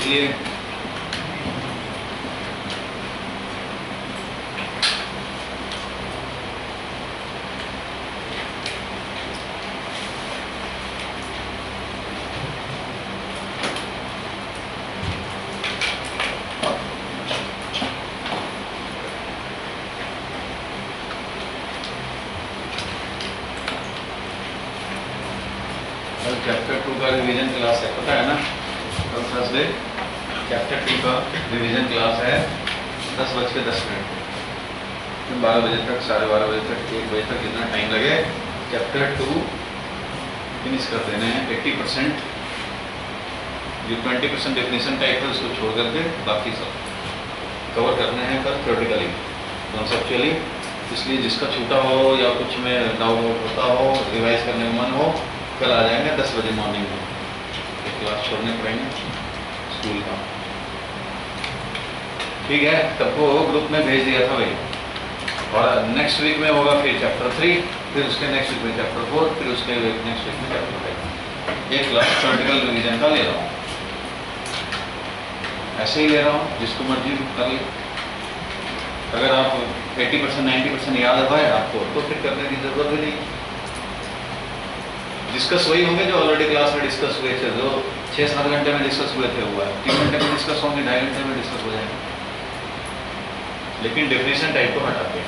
लिए। चैप्टर 2 का revision class है, पता है ना? कल थर्सडे चैप्टर 2 का रिवीजन क्लास है 10:10। 12 बजे तक, 12:30 बजे तक, 1 बजे तक, जितना टाइम लगे चैप्टर 2 फिनिश कर देने हैं। 80% जो 20% डेफिनेशन टाइप है उसको छोड़ करके बाकी सब कवर करने हैं कल थ्योरेटिकली, कॉन्सेप्चुअली। इसलिए जिसका छूटा हो या कुछ में डाउट होता हो, रिवाइज करने का मन हो, कल आ जाएंगे 10 बजे मॉर्निंग में। एक क्लास छोड़ने पड़ेंगे स्कूल का, ठीक है? सबको ग्रुप में भेज दिया था भाई। और नेक्स्ट वीक में होगा फिर चैप्टर 3, फिर उसके नेक्स्ट वीक में चैप्टर 4, फिर उसके नेक्स्ट वीक में चैप्टर 5। एक क्लास थ्योरेटिकल रिवीजन का ले रहा हूँ, ऐसे ही ले रहा हूँ, जिसको मर्जी कर ले। अगर आप 80% 90% याद है आपको, तो फिर करने की जरूरत भी नहीं। डिस्कस वही होंगे जो ऑलरेडी क्लास में डिस्कस हुए थे, जो 6-7 घंटे में डिस्कस हुए थे। हुआ है 3 घंटे में डिस्कस होंगे, 2.5 घंटे में डिस्कस हो जाएंगे, लेकिन डेफिनेशन टाइप को हटा के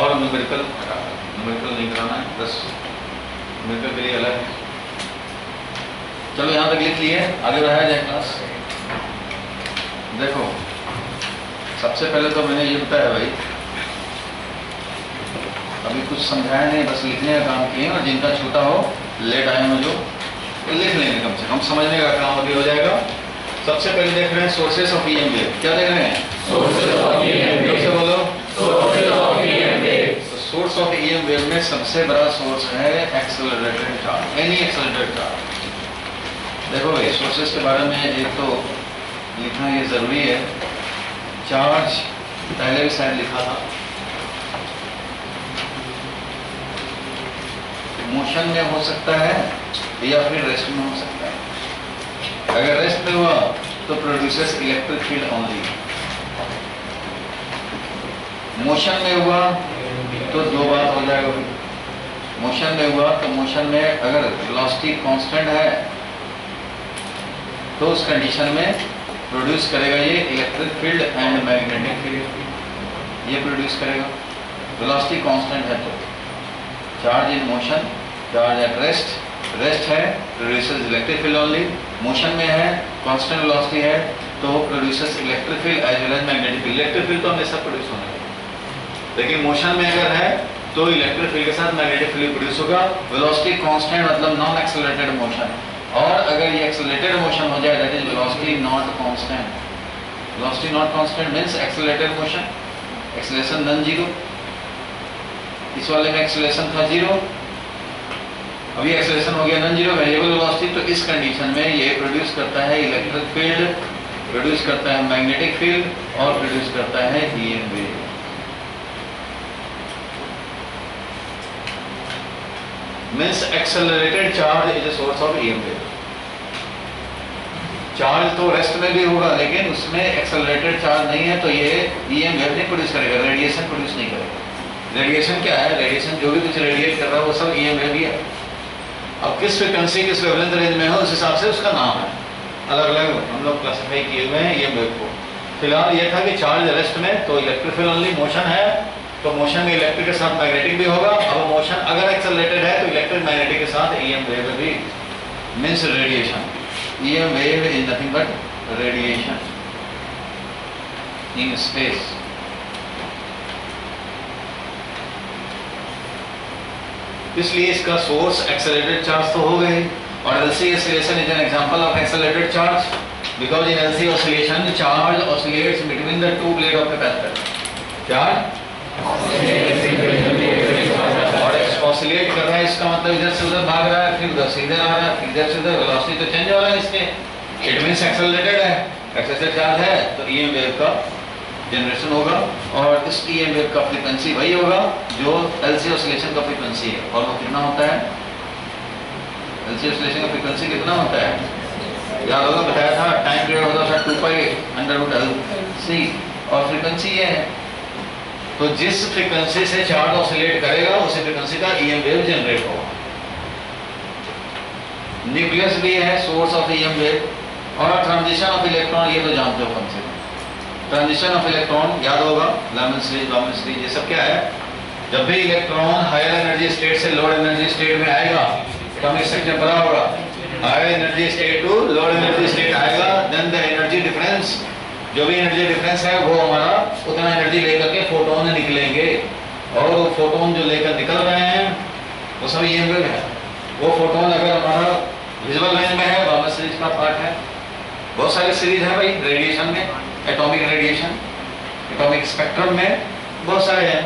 और न्यूमेरिकल हटा के। न्यूमेरिकल नहीं कराना है, बस न्यूमेरिकल के लिए अलग है। चलो यहाँ तक लिख लिए, आगे बढ़ाया जाए क्लास। देखो, सबसे पहले तो मैंने ये बताया भाई, अभी कुछ समझाया नहीं, बस लिखने का काम किए। और जिनका छूटा हो लेट आए हो जो, तो लिख लेंगे, कम से कम समझने का काम अभी हो जाएगा। सबसे पहले देख रहे हैं सोर्सेस ऑफ ईएम वेव। क्या देख रहे हैं? Sources of EM wave. से बोलो, सोर्सेस ऑफ ईएम वेव। तो सोर्स ऑफ ईएम वेव में सबसे बड़ा सोर्स है accelerated charge, any accelerated charge. देखो भाई, सोर्सेस के बारे में एक तो लिखना ये जरूरी है। चार्ज पहले भी शायद लिखा था, मोशन में हो सकता है या फिर रेस्ट में हो सकता है। अगर रेस्ट में हुआ तो produces electric field only. Motion में हुआ तो दो बात हो जाएगा। मोशन में हुआ तो मोशन में अगर वेलोसिटी कांस्टेंट है तो उस कंडीशन में प्रोड्यूस करेगा ये electric field and magnetic field, ये प्रोड्यूस करेगा। वेलोसिटी कांस्टेंट है तो charge in motion, charge at rest, rest है produces electric field only. Motion में है, कांस्टेंट वेलोसिटी है तो produces electric field as well as magnetic field. Electric field तो हमेशा प्रोड्यूस होने वाला, लेकिन मोशन में अगर है तो इलेक्ट्रिक फील्ड के साथ मैग्नेटिक फील्ड प्रोड्यूस होगा। वेलोसिटी कांस्टेंट मतलब नॉन एक्सेलरेटेड मोशन, और अगर ये एक्सेलरेटेड मोशन हो जाए that is velocity not constant. Velocity not constant means accelerated motion, acceleration non zero. इस वाले में एक्सेलरेशन था 0, अभी एक्सेलरेशन हो गया नॉन जीरो, वेरिएबल वेलोसिटी। तो इस कंडीशन में ये प्रोड्यूस करता है इलेक्ट्रिक फील्ड, प्रोड्यूस करता है मैग्नेटिक फील्ड और प्रोड्यूस करता है EM wave. Means accelerated charge is a source of EM wave. Charge तो रेस्ट में भी होगा, लेकिन उसमें एक्सेलरेटेड चार्ज नहीं है तो ये ईएम वेव नहीं प्रोड्यूस करेगा, रेडिएशन प्रोड्यूस नहीं करेगा। रेडिएशन क्या है? रेडिएशन जो भी कुछ रेडिएट कर रहा है वो सब ईएम वेव ही है। अब किस फ्रिक्वेंसी, किस वेवलेंथ रेंज में हो उस हिसाब से उसका नाम है, अलग अलग हम लोग क्लासिफाई किए हुए हैं ईएम वेव को। फिलहाल ये था कि चार्ज रेस्ट में तो इलेक्ट्रिक फील्ड ओनली, मोशन है तो मोशन में इलेक्ट्रिक के साथ मैग्नेटिक भी होगा। अब मोशन अगर एक्सेलरेटेड है तो इलेक्ट्रिक मैग्नेटिक के साथ ईएम वेव भी, means radiation. EM wave is nothing but radiation in space. इसलिए इसका सोर्स एक्सेलरेटेड चार्ज तो हो गए, और LC oscillation is an example of accelerated charge because in LC oscillation charge oscillates between the two plate of capacitor. Charge और oscillate कर रहा है, इसका मतलब इधर से उधर भाग रहा है, फिर उधर से इधर आ रहा है, फिर इधर से उधर, वेलोसिटी तो चेंज हो रहा है इसके। इट मींस एक्सेलरेटेड है, एक्सेलरेटेड चार्ज है तो ईएम वेव का जनरेशन होगा, और इस ईएम वेव का फ्रीक्वेंसी वही होगा जो LC ऑसिलेशन का फ्रीक्वेंसी है। और वो कितना होता है? LC ऑसिलेशन का फ्रीक्वेंसी कितना होता है? याद होगा, बताया था टाइम पीरियड होता था 2 पाई √L/c और फ्रीक्वेंसी ये है। तो जिस फ्रीक्वेंसी से चार्ज ऑसिलेट करेगा उसी फ्रीक्वेंसी का ईएम वेव जनरेट होगा। न्यूक्लियस भी है सोर्स ऑफ ईएम वेव, और ट्रांजिशन ऑफ इलेक्ट्रॉन ये तो जानते हो कम से कम। ट्रांजिशन ऑफ इलेक्ट्रॉन याद होगा, लेमन सीरीज, बाउमन सीरीज, ये सब क्या है? जब भी इलेक्ट्रॉन हायर एनर्जी स्टेट से लोअर एनर्जी स्टेट में आएगा, एटॉमिक स्ट्रक्चर बड़ा होगा, higher energy state to lower energy state आएगा, देन द एनर्जी डिफरेंस, जो भी एनर्जी डिफरेंस है वो हमारा उतना एनर्जी लेकर के फोटोन निकलेंगे, और वो फोटोन जो लेकर निकल रहे हैं वो सब ईएम वेव है। वो फोटोन अगर हमारा विजुअल रेंज में है, बाउमन सीरीज का पार्ट है। बहुत सारी सीरीज है भाई रेडिएशन में, एटॉमिक रेडिएशन, एटॉमिक स्पेक्ट्रम में बहुत सारे हैं।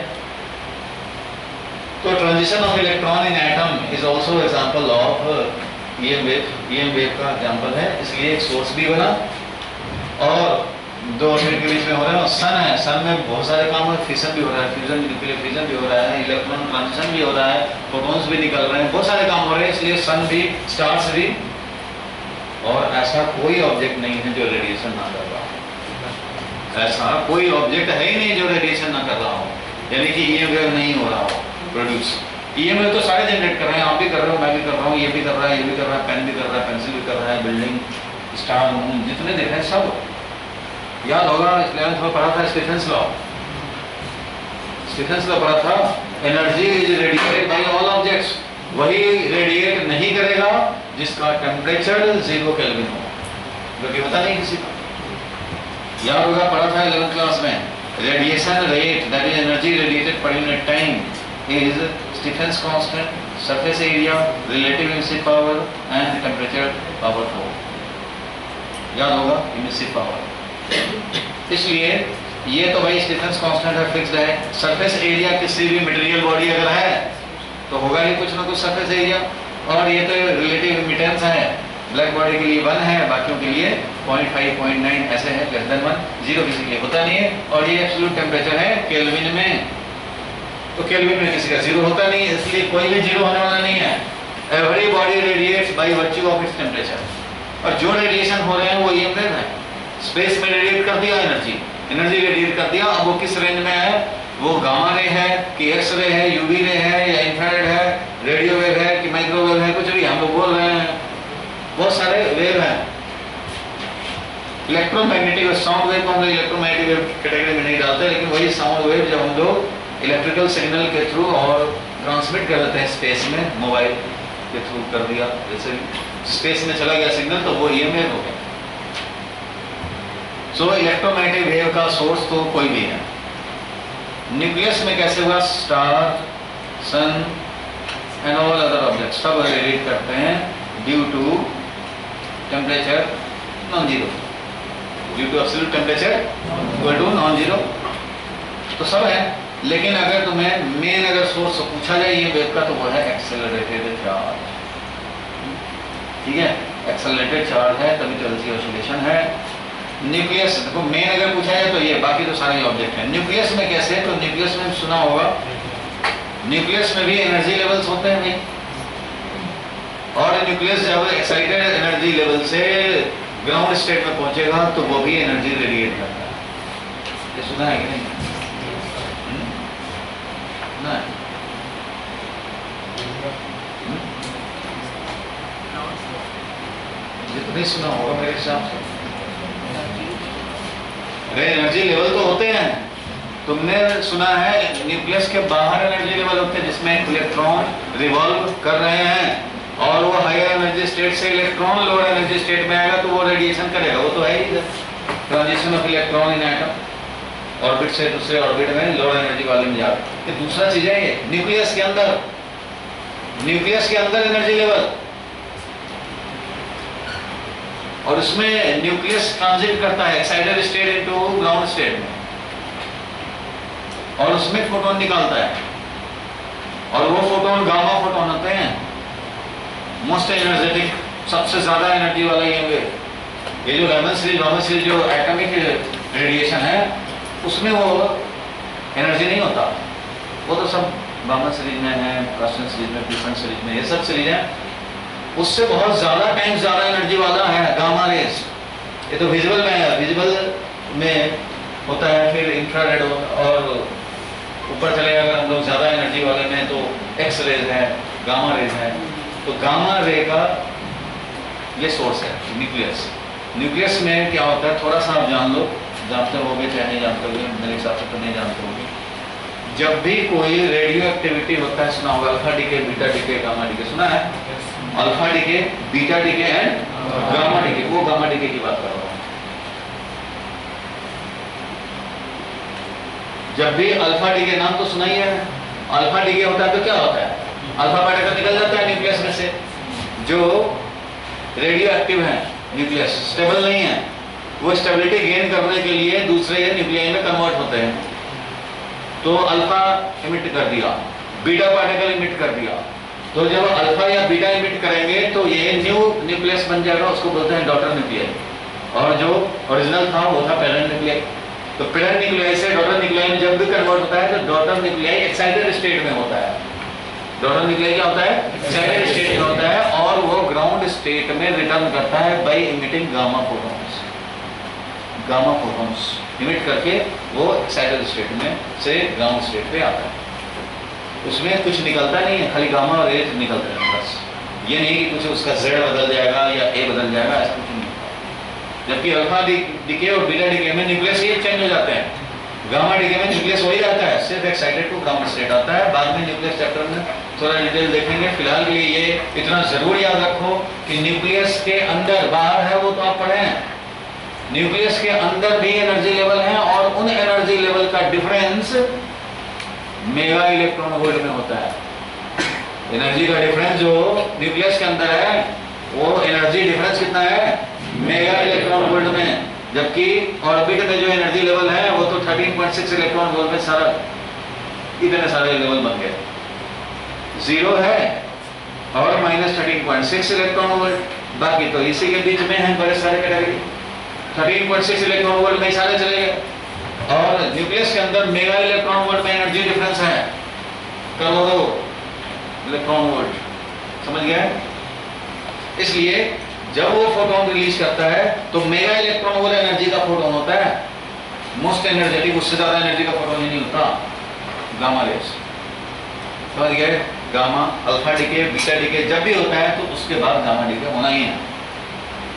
तो transition of electron in atom is also example of EM wave, EM wave का एग्जांपल है। इसलिए एक सोर्स भी बना, और दो ऑर्बिट के बीच में हो रहा है। सन है, सन में बहुत सारे काम है, फिशन भी हो रहा है, फ्यूजन न्यूक्लियर फिशन भी हो रहा है, इलेक्ट्रॉन ट्रांजिशन भी हो रहा है, फोटॉन्स भी निकल रहे हैं, बहुत सारे काम हो रहे हैं। इसलिए सन भी, स्टार्स भी, और ऐसा कोई ऑब्जेक्ट नहीं है जो रेडिएशन ना कर रहा हो। ऐसा कोई ऑब्जेक्ट है ही नहीं जो रेडिएशन ना कर रहा हो, यानी कि ईएम वेव नहीं हो रहा हो प्रोड्यूस। ईएम वेव तो सारे जनरेट कर रहे हैं, आप भी कर रहे हो, मैं भी कर रहा हूँ, ये भी कर रहा है, ये भी कर रहा है, पेन भी कर रहा है, पेंसिल भी कर रहा है, बिल्डिंग, स्टार, मून, जितने देख रहे हैं सब याद होगा। 11th में पढ़ा था स्टीफेंस लॉ, स्टीफेंस लॉ पढ़ा था, energy is radiated by all objects. वही रेडिएट नहीं करेगा जिसका टेम्परेचर 0 केल्विन हो, जो कि पता नहीं किसी का। याद होगा, पढ़ा था 11th क्लास में, radiation rate, that is energy radiated per unit time, is Stefan's constant, surface area, relative emissive power and temperature power 4। याद होगा, इमिसिव पावर। इसलिए ये तो भाई स्टीफेंस कांस्टेंट है, फिक्स्ड है। सरफेस एरिया किसी भी मटेरियल बॉडी अगर है तो होगा ही कुछ ना कुछ सरफेस एरिया, और ये तो रिलेटिव इमिटेंस है। ब्लैक बॉडी के लिए 1 है, बाकियों के लिए 0.5, 0.9 ऐसे है, लेस देन 1, 0 किसी के लिए होता नहीं है। और ये एब्सोल्यूट टेम्परेचर है केल्विन में, तो केल्विन में किसी का 0 होता नहीं है, इसलिए कोई भी 0 होने वाला नहीं है। Every body radiates by virtue of its temperature, और जो रेडिएशन हो रहे हैं वो ईएम वेव है। स्पेस में रेडिएट कर दिया एनर्जी रेडिएट कर दिया, अब वो किस रेंज में है? वो गामा रे है कि एक्स रे है, यूवी रे है या इंफ्रारेड है, रेडियो वेव है कि माइक्रोवेव है, कुछ भी हम लोग बोल रहे हैं, बहुत सारे वेव हैं। इलेक्ट्रोमैग्नेटिक साउंड वेव को हम लोग इलेक्ट्रोमैग्नेटिक वेव कैटेगरी में नहीं डालते, लेकिन वही साउंड वेव जब हम लोग इलेक्ट्रिकल सिग्नल के थ्रू और ट्रांसमिट कर देते हैं स्पेस में, मोबाइल के थ्रू कर दिया, जैसे स्पेस में चला गया सिग्नल तो वो ईएम वेव हो गया। सो इलेक्ट्रोमैग्नेटिक वेव का सोर्स तो कोई भी है। न्यूक्लियस में कैसे हुआ? Star, sun and all other object सब रेडिएट करते हैं due to temperature non zero, due to absolute temperature equal to non zero, तो सब है। लेकिन अगर तुम्हें मेन अगर सोर्स पूछा जाए ये वेव का, तो वो है एक्सेलरेटेड चार्ज। ठीक है, एक्सेलरेटेड चार्ज है तभी तो एलसी ऑसिलेशन है। न्यूक्लियस देखो मेन अगर पूछा जाए तो ये, बाकी तो सारे ऑब्जेक्ट हैं। न्यूक्लियस में कैसे? तो न्यूक्लियस में सुना होगा, न्यूक्लियस में भी एनर्जी लेवल्स होते हैं भाई, और न्यूक्लियस जब एक्साइटेड एनर्जी लेवल से ग्राउंड स्टेट में पहुंचेगा तो वो भी एनर्जी रेडिएट करता है। ये सुना है कि नहीं? ना ये तो नहीं सुना होगा मेरे हिसाब से। एनर्जी लेवल तो होते हैं, तुमने सुना है न्यूक्लियस के बाहर एनर्जी लेवल होते हैं जिसमें इलेक्ट्रॉन रिवॉल्व कर रहे हैं, और वो हायर एनर्जी स्टेट से इलेक्ट्रॉन लोअर एनर्जी स्टेट में आएगा तो वो रेडिएशन करेगा। वो तो है ही transition of electron in atom, orbit से दूसरे ऑर्बिट में लोअर एनर्जी वाले में जाते। ये दूसरा चीज है, ये न्यूक्लियस के अंदर, न्यूक्लियस के अंदर एनर्जी लेवल, और उसमें न्यूक्लियस ट्रांजिट करता है excited state into ground state में, और उसमें फोटोन निकालता है, और वो फोटोन गामा फोटोन होते हैं, मोस्ट एनर्जेटिक, सबसे ज्यादा एनर्जी वाला ये जो लेमन सीरीज जो एटॉमिक रेडिएशन है उसमें वो एनर्जी नहीं होता, वो तो सब बामन सीरीज में है, कास्टन सीरीज में, पिसन सीरीज में, ये सब सीरीज है। उससे बहुत ज्यादा टाइम ज्यादा एनर्जी वाला है गामा रेस, ये तो विजुअल में है, विजुअल में होता है, फिर इंफ्रारेड और ऊपर चले अगर हम लोग ज़्यादा एनर्जी वाले में तो एक्स रेज है, गामा रेज है। तो गामा रे का ये सोर्स है न्यूक्लियस। न्यूक्लियस में क्या होता है थोड़ा सा आप जान लो, जानते होगे चाहे नहीं जानते होगे, मेरे हिसाब से तो नहीं जानते होगे। जब भी कोई रेडियो एक्टिविटी होता है, सुना होगा alpha decay, beta decay, gamma decay, सुना है? Alpha decay, beta decay and gamma decay. वो गामा डीके की बात कर रहा हूँ। जब भी अल्फा डीके, नाम तो सुना ही है, अल्फा डीके होता है तो क्या होता है? अल्फा पार्टिकल निकल जाता है न्यूक्लियस में से, जो रेडियो एक्टिव है, न्यूक्लियस स्टेबल नहीं है, वो स्टेबिलिटी गेन करने के लिए दूसरे न्यूक्लियाई में कन्वर्ट होते हैं। तो अल्फा इमिट कर दिया, बीटा पार्टिकल इमिट कर दिया। तो जब अल्फा या बीटा इमिट करेंगे तो ये न्यू न्यूक्लियस बन जाएगा, उसको बोलते हैं डॉटर न्यूक्लियाई। और जो ओरिजिनल था वो था पेरेंट न्यूक्लियाई। तो पेरेंट न्यूक्लियाई से डॉटर न्यूक्लियाई में जब भी कन्वर्ट होता है तो डॉटर न्यूक्लियाई एक्साइटेड स्टेट में होता है। डॉटर न्यूक्लियाई क्या होता है? एक्साइटेड स्टेट में होता है, और वो ग्राउंड स्टेट में रिटर्न करता है by emitting gamma photons. Gamma photons emit करके वो एक्साइटेड स्टेट में से ग्राउंड स्टेट पे आता है। उसमें कुछ निकलता नहीं है, खाली गामा रेज निकलते हैं बस। ये नहीं कि कुछ उसका जेड बदल जाएगा या ए बदल जाएगा, ऐसा कुछ नहीं होता। जबकि अल्फा डीके और बीटा डीके में न्यूक्लियस ही चेंज हो जाते हैं। गामा डीके में न्यूक्लियस वही रहता है, सिर्फ एक्साइटेड टू ग्राउंड स्टेट आता है। बाद में न्यूक्लियस चैप्टर में थोड़ा डिटेल देखेंगे। फिलहाल के लिए ये इतना जरूर याद रखो कि न्यूक्लियस के अंदर, बाहर है वो तो आप पढ़े हैं, न्यूक्लियस के अंदर भी एनर्जी लेवल है, और उन एनर्जी लेवल का डिफरेंस मेगा इलेक्ट्रॉन वोल्ट में होता है। एनर्जी का डिफरेंस जो न्यूक्लियस के अंदर है वो एनर्जी डिफरेंस कितना है? मेगा इलेक्ट्रॉन वोल्ट में। जबकि ऑर्बिट में जो एनर्जी लेवल है वो तो 13.6 इलेक्ट्रॉन वोल्ट में सारा इतने सारे लेवल बन गए। जीरो है और -13.6 इलेक्ट्रॉन वोल्ट, बाकी तो इसी के बीच में है बड़े सारे कैटेगरी। 13.6 इलेक्ट्रॉन वोल्ट में सारे चले गए। और न्यूक्लियस के अंदर मेगा इलेक्ट्रॉन वोल्ट में एनर्जी डिफरेंस है करोड़ों इलेक्ट्रॉन वोल्ट, समझ गया? इसलिए जब वो फोटोन रिलीज करता है तो मेगा इलेक्ट्रॉन वोल्ट एनर्जी का फोटोन होता है, मोस्ट एनर्जेटिक, उससे ज्यादा एनर्जी का फोटोन ही नहीं होता। गामा रेज, समझ गए? Gamma, alpha decay, beta DK जब भी होता है तो उसके बाद गामा डीके होना ही है,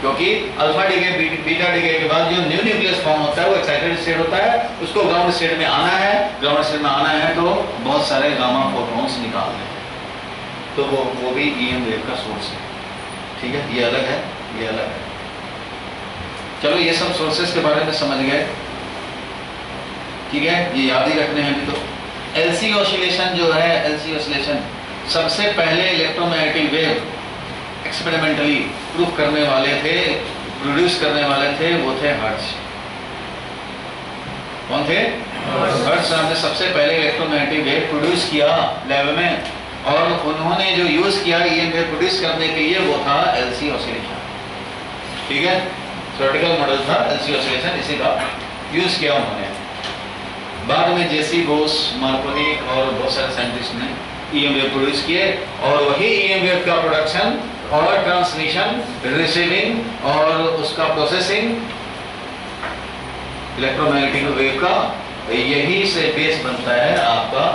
क्योंकि अल्फा डीके, बीटा डीके के बाद जो न्यू न्यूक्लियस फॉर्म होता है वो एक्साइटेड स्टेट होता है, उसको ग्राउंड स्टेट में आना है। ग्राउंड स्टेट में आना है तो बहुत सारे गामा फोटॉन्स निकालने हैं, तो वो भी ईएम वेव का सोर्स है। ठीक है, ये अलग है, ये अलग है। चलो ये सब सोर्सेस के बारे में समझ गए, ठीक है, ये याद ही रखने हैं। भी तो एलसी ऑसिलेशन जो है, एलसी ऑसिलेशन सबसे पहले इलेक्ट्रोमैग्नेटिक वेव एक्सपेरिमेंटली प्रूफ करने वाले थे, प्रोड्यूस करने वाले थे, वो थे हर्ट्ज। कौन थे? हर्ट्ज साहब ने सबसे पहले इलेक्ट्रोमैग्नेटिक वेव प्रोड्यूस किया लैब में, और उन्होंने जो यूज किया ईएम वेव प्रोड्यूस करने के लिए वो था एलसी ऑसिलेशन। ठीक है, थ्योरेटिकल मॉडल था एलसी ऑसिलेशन, इसी का यूज किया उन्होंने। बाद में जेसी बोस, मार्कोनी और बहुत सारे साइंटिस्ट ने ईएम वेव प्रोड्यूस किए, और वही ईएम वेव का प्रोडक्शन और ट्रांसमिशन, रिसीविंग और उसका प्रोसेसिंग इलेक्ट्रोमैग्नेटिक वेव का, यही से बेस बनता है आपका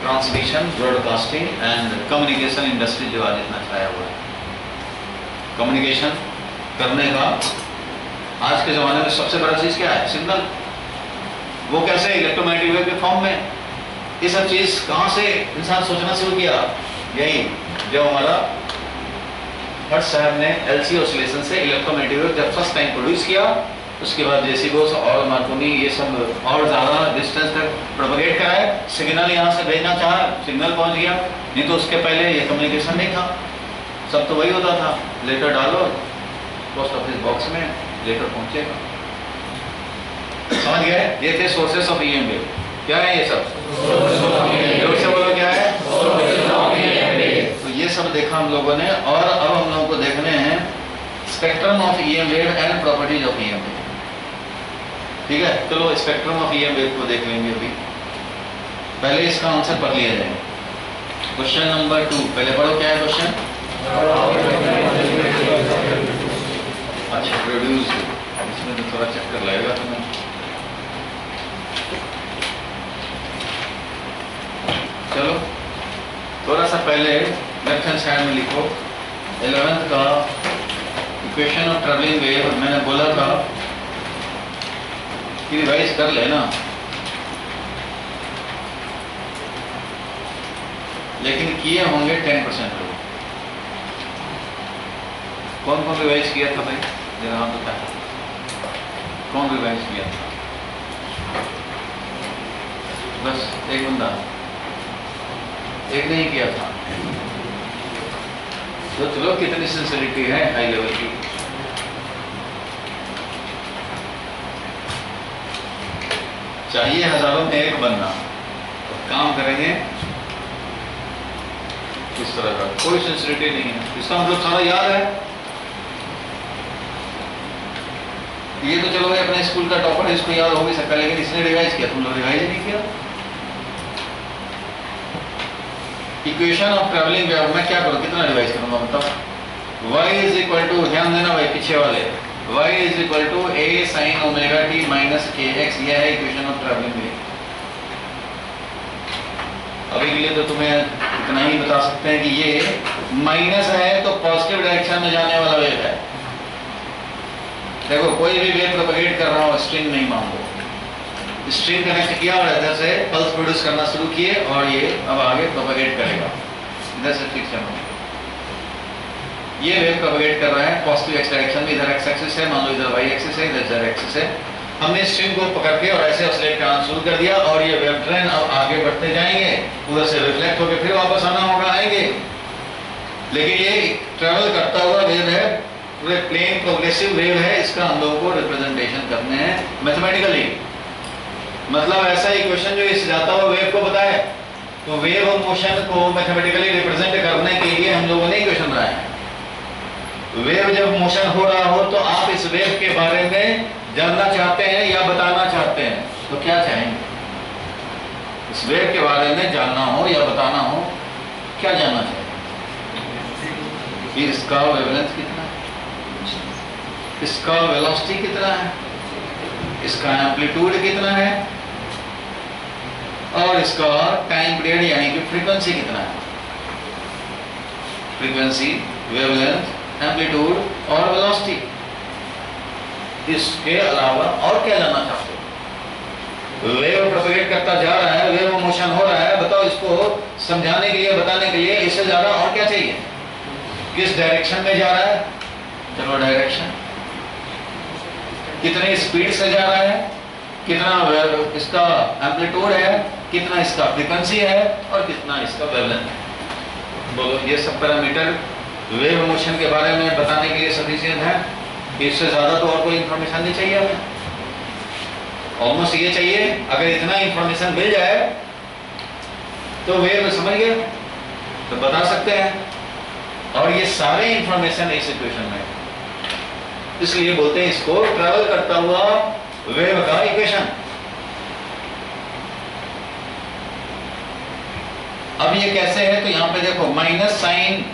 transmission, broadcasting and communication industry जो आज इतना छाया हुआ है। कम्युनिकेशन करने का आज के जमाने में सबसे बड़ा चीज क्या है? सिग्नल। वो कैसे? इलेक्ट्रोमैग्नेटिक वेव के फॉर्म में। ये सब चीज कहां से इंसान सोचना शुरू किया? यही जब हमारा हर्ट्ज साहब ने एलसी ऑसिलेशन से इलेक्ट्रोमैग्नेटिक वेव जब फर्स्ट टाइम प्रोड्यूस किया, उसके बाद जेसी बोस और मार्कोनी ये सब और ज़्यादा डिस्टेंस तक प्रोपगेट कराए, सिग्नल यहाँ से भेजना चाहा, सिग्नल पहुँच गया। नहीं तो उसके पहले ये कम्युनिकेशन नहीं था, सब तो वही होता था, लेटर डालो पोस्ट ऑफिस बॉक्स में, लेटर पहुँचेगा। समझ गए? ये थे सोर्सेस ऑफ ईएम वेव। क्या है ये सब? जोर से बोलो, क्या है? तो ये सब देखा हम लोगों ने, और अब हम लोगों को देखने हैं spectrum of EM wave and properties of EM wave. ठीक है, चलो स्पेक्ट्रम ऑफ ईएम वेव को देख लेंगे अभी। पहले इसका आंसर पढ़ लिया जाए। क्वेश्चन नंबर 2 पहले पढ़ो, क्या है क्वेश्चन? अच्छा, प्रोड्यूस इसमें तो थोड़ा चक्कर लगेगा तुम्हें। चलो थोड़ा सा पहले लेफ्ट हैंड साइड में लिखो 11th का इक्वेशन ऑफ ट्रैवलिंग वेव। मैंने बोला था कि रिवाइज कर लेना, लेकिन किए होंगे 10% लोग। कौन कौन रिवाइज किया था भाई, जरा आप बताएं, कौन रिवाइज किया था? बस एक बंदा, एक नहीं किया था। तो चलो कितनी सिंसियरिटी है हाई लेवल की। चाहिए हजारों में एक बनना, तो काम करेंगे इस तरह का, कोई सिंसियरिटी नहीं है। इसका मतलब सारा याद है। ये तो चलो अपने स्कूल का टॉपर है, इसको याद हो भी सकता है, लेकिन इसने रिवाइज किया, तुम लोग रिवाइज नहीं किया। इक्वेशन ऑफ ट्रैवलिंग वेव मैं क्या करूं, कितना रिवाइज करूंगा बताओ। y इज इक्वल टू, ध्यान देना भाई पीछे वाले, y is equal to a sin omega t minus kx, यह है इक्वेशन ऑफ ट्रैवलिंग वेव। अभी के लिए तो तुम्हें इतना ही बता सकते हैं कि ये माइनस है तो पॉजिटिव डायरेक्शन में जाने वाला वेव है। देखो कोई भी वेव प्रोपेगेट कर रहा हो, स्ट्रिंग नहीं मांगो, स्ट्रिंग कनेक्ट किया और इधर से पल्स प्रोड्यूस करना शुरू किए और ये अब आगे प्रोपेगेट करेगा। इधर से फ्रिक्शन हो, ये वेव प्रोपेगेट कर रहा है पॉजिटिव एक्स डायरेक्शन में, इधर एक्स एक्सिस है, मान लो इधर वाई एक्सिस है, इधर जेड एक्सिस है। हमने स्ट्रिंग को पकड़ के और ऐसे ऑसिलेट करना शुरू कर दिया और ये वेव ट्रेन अब आगे बढ़ते जाएंगे, उधर से रिफ्लेक्ट होकर फिर वापस आना होगा, आएंगे। लेकिन ये ट्रेवल करता हुआ वेव है, पूरे प्लेन प्रोग्रेसिव वेव है। इसका हम लोगों को रिप्रेजेंटेशन करने हैं मैथमेटिकली। मतलब ऐसा इक्वेशन जो इस जाता हुआ वेव को बताए, तो वेव ऑफ मोशन को मैथमेटिकली रिप्रेजेंट करने के लिए हम लोगों ने इक्वेशन बनाया है। वेव जब मोशन हो रहा हो तो आप इस वेव के बारे में जानना चाहते हैं या बताना चाहते हैं, तो क्या चाहेंगे? इस वेव के बारे में जानना हो या बताना हो, क्या जानना चाहेंगे? कि इसका वेवलेंथ कितना है, इसका वेलोसिटी कितना है, इसका एम्पलीट्यूड कितना है और इसका टाइम पीरियड यानी कि फ्रीक्वेंसी कितना है। फ्रीक्वेंसी, वेवलेंथ, एम्पलीट्यूड और वेलोसिटी, इसके अलावा और क्या जानना चाहते हो? वेव प्रोपेगेट करता जा रहा है, वेव मोशन हो रहा है, बताओ इसको समझाने के लिए, बताने के लिए इससे ज्यादा और क्या चाहिए? किस डायरेक्शन में जा रहा है, चलो डायरेक्शन, कितनी स्पीड से जा रहा है, कितना इसका एम्पलीट्यूड है, कितना इसका फ्रीक्वेंसी है और कितना इसका वेवलेंथ है। बोलो ये सब पैरामीटर वेव मोशन के बारे में बताने के लिए सफिशिएंट है। इससे ज्यादा तो और कोई इंफॉर्मेशन नहीं चाहिए हमें, ऑलमोस्ट ये चाहिए। अगर इतना इंफॉर्मेशन मिल जाए तो वेव समझ गए तो बता सकते हैं, और ये सारे इंफॉर्मेशन इस इक्वेशन में, इसलिए बोलते हैं इसको ट्रैवल करता हुआ वेव का इक्वेशन। अब ये कैसे है, तो यहां पे देखो माइनस साइन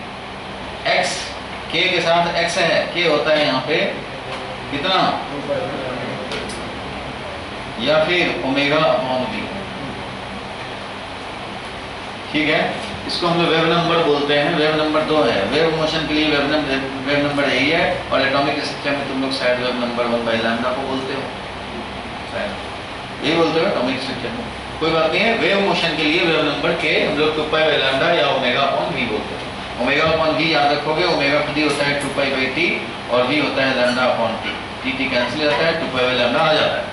एक्स, के के साथ एक्स है, के होता है यहाँ पे कितना, या फिर ओमेगा अपॉन वी, ठीक है। इसको हम लोग वेव नंबर बोलते हैं। वेव नंबर 2 है, वेव मोशन के लिए वेव नंबर यही है, और एटॉमिक स्ट्रक्चर में तुम लोग शायद वेव नंबर 1/λ को बोलते हो, शायद यही बोलते हो एटॉमिक स्ट्रक्चर में, कोई बात नहीं है। वेव मोशन के लिए वेव नंबर के हम लोग 2π/λ या ओमेगा अपॉन वी बोलते हैं। ओमेगा अपॉन वी याद रखोगे, ओमेगा खुद ही होता है 2π/t और वी होता है λ अपॉन t, टी कैंसिल जाता है, 2π/λ आ जाता है।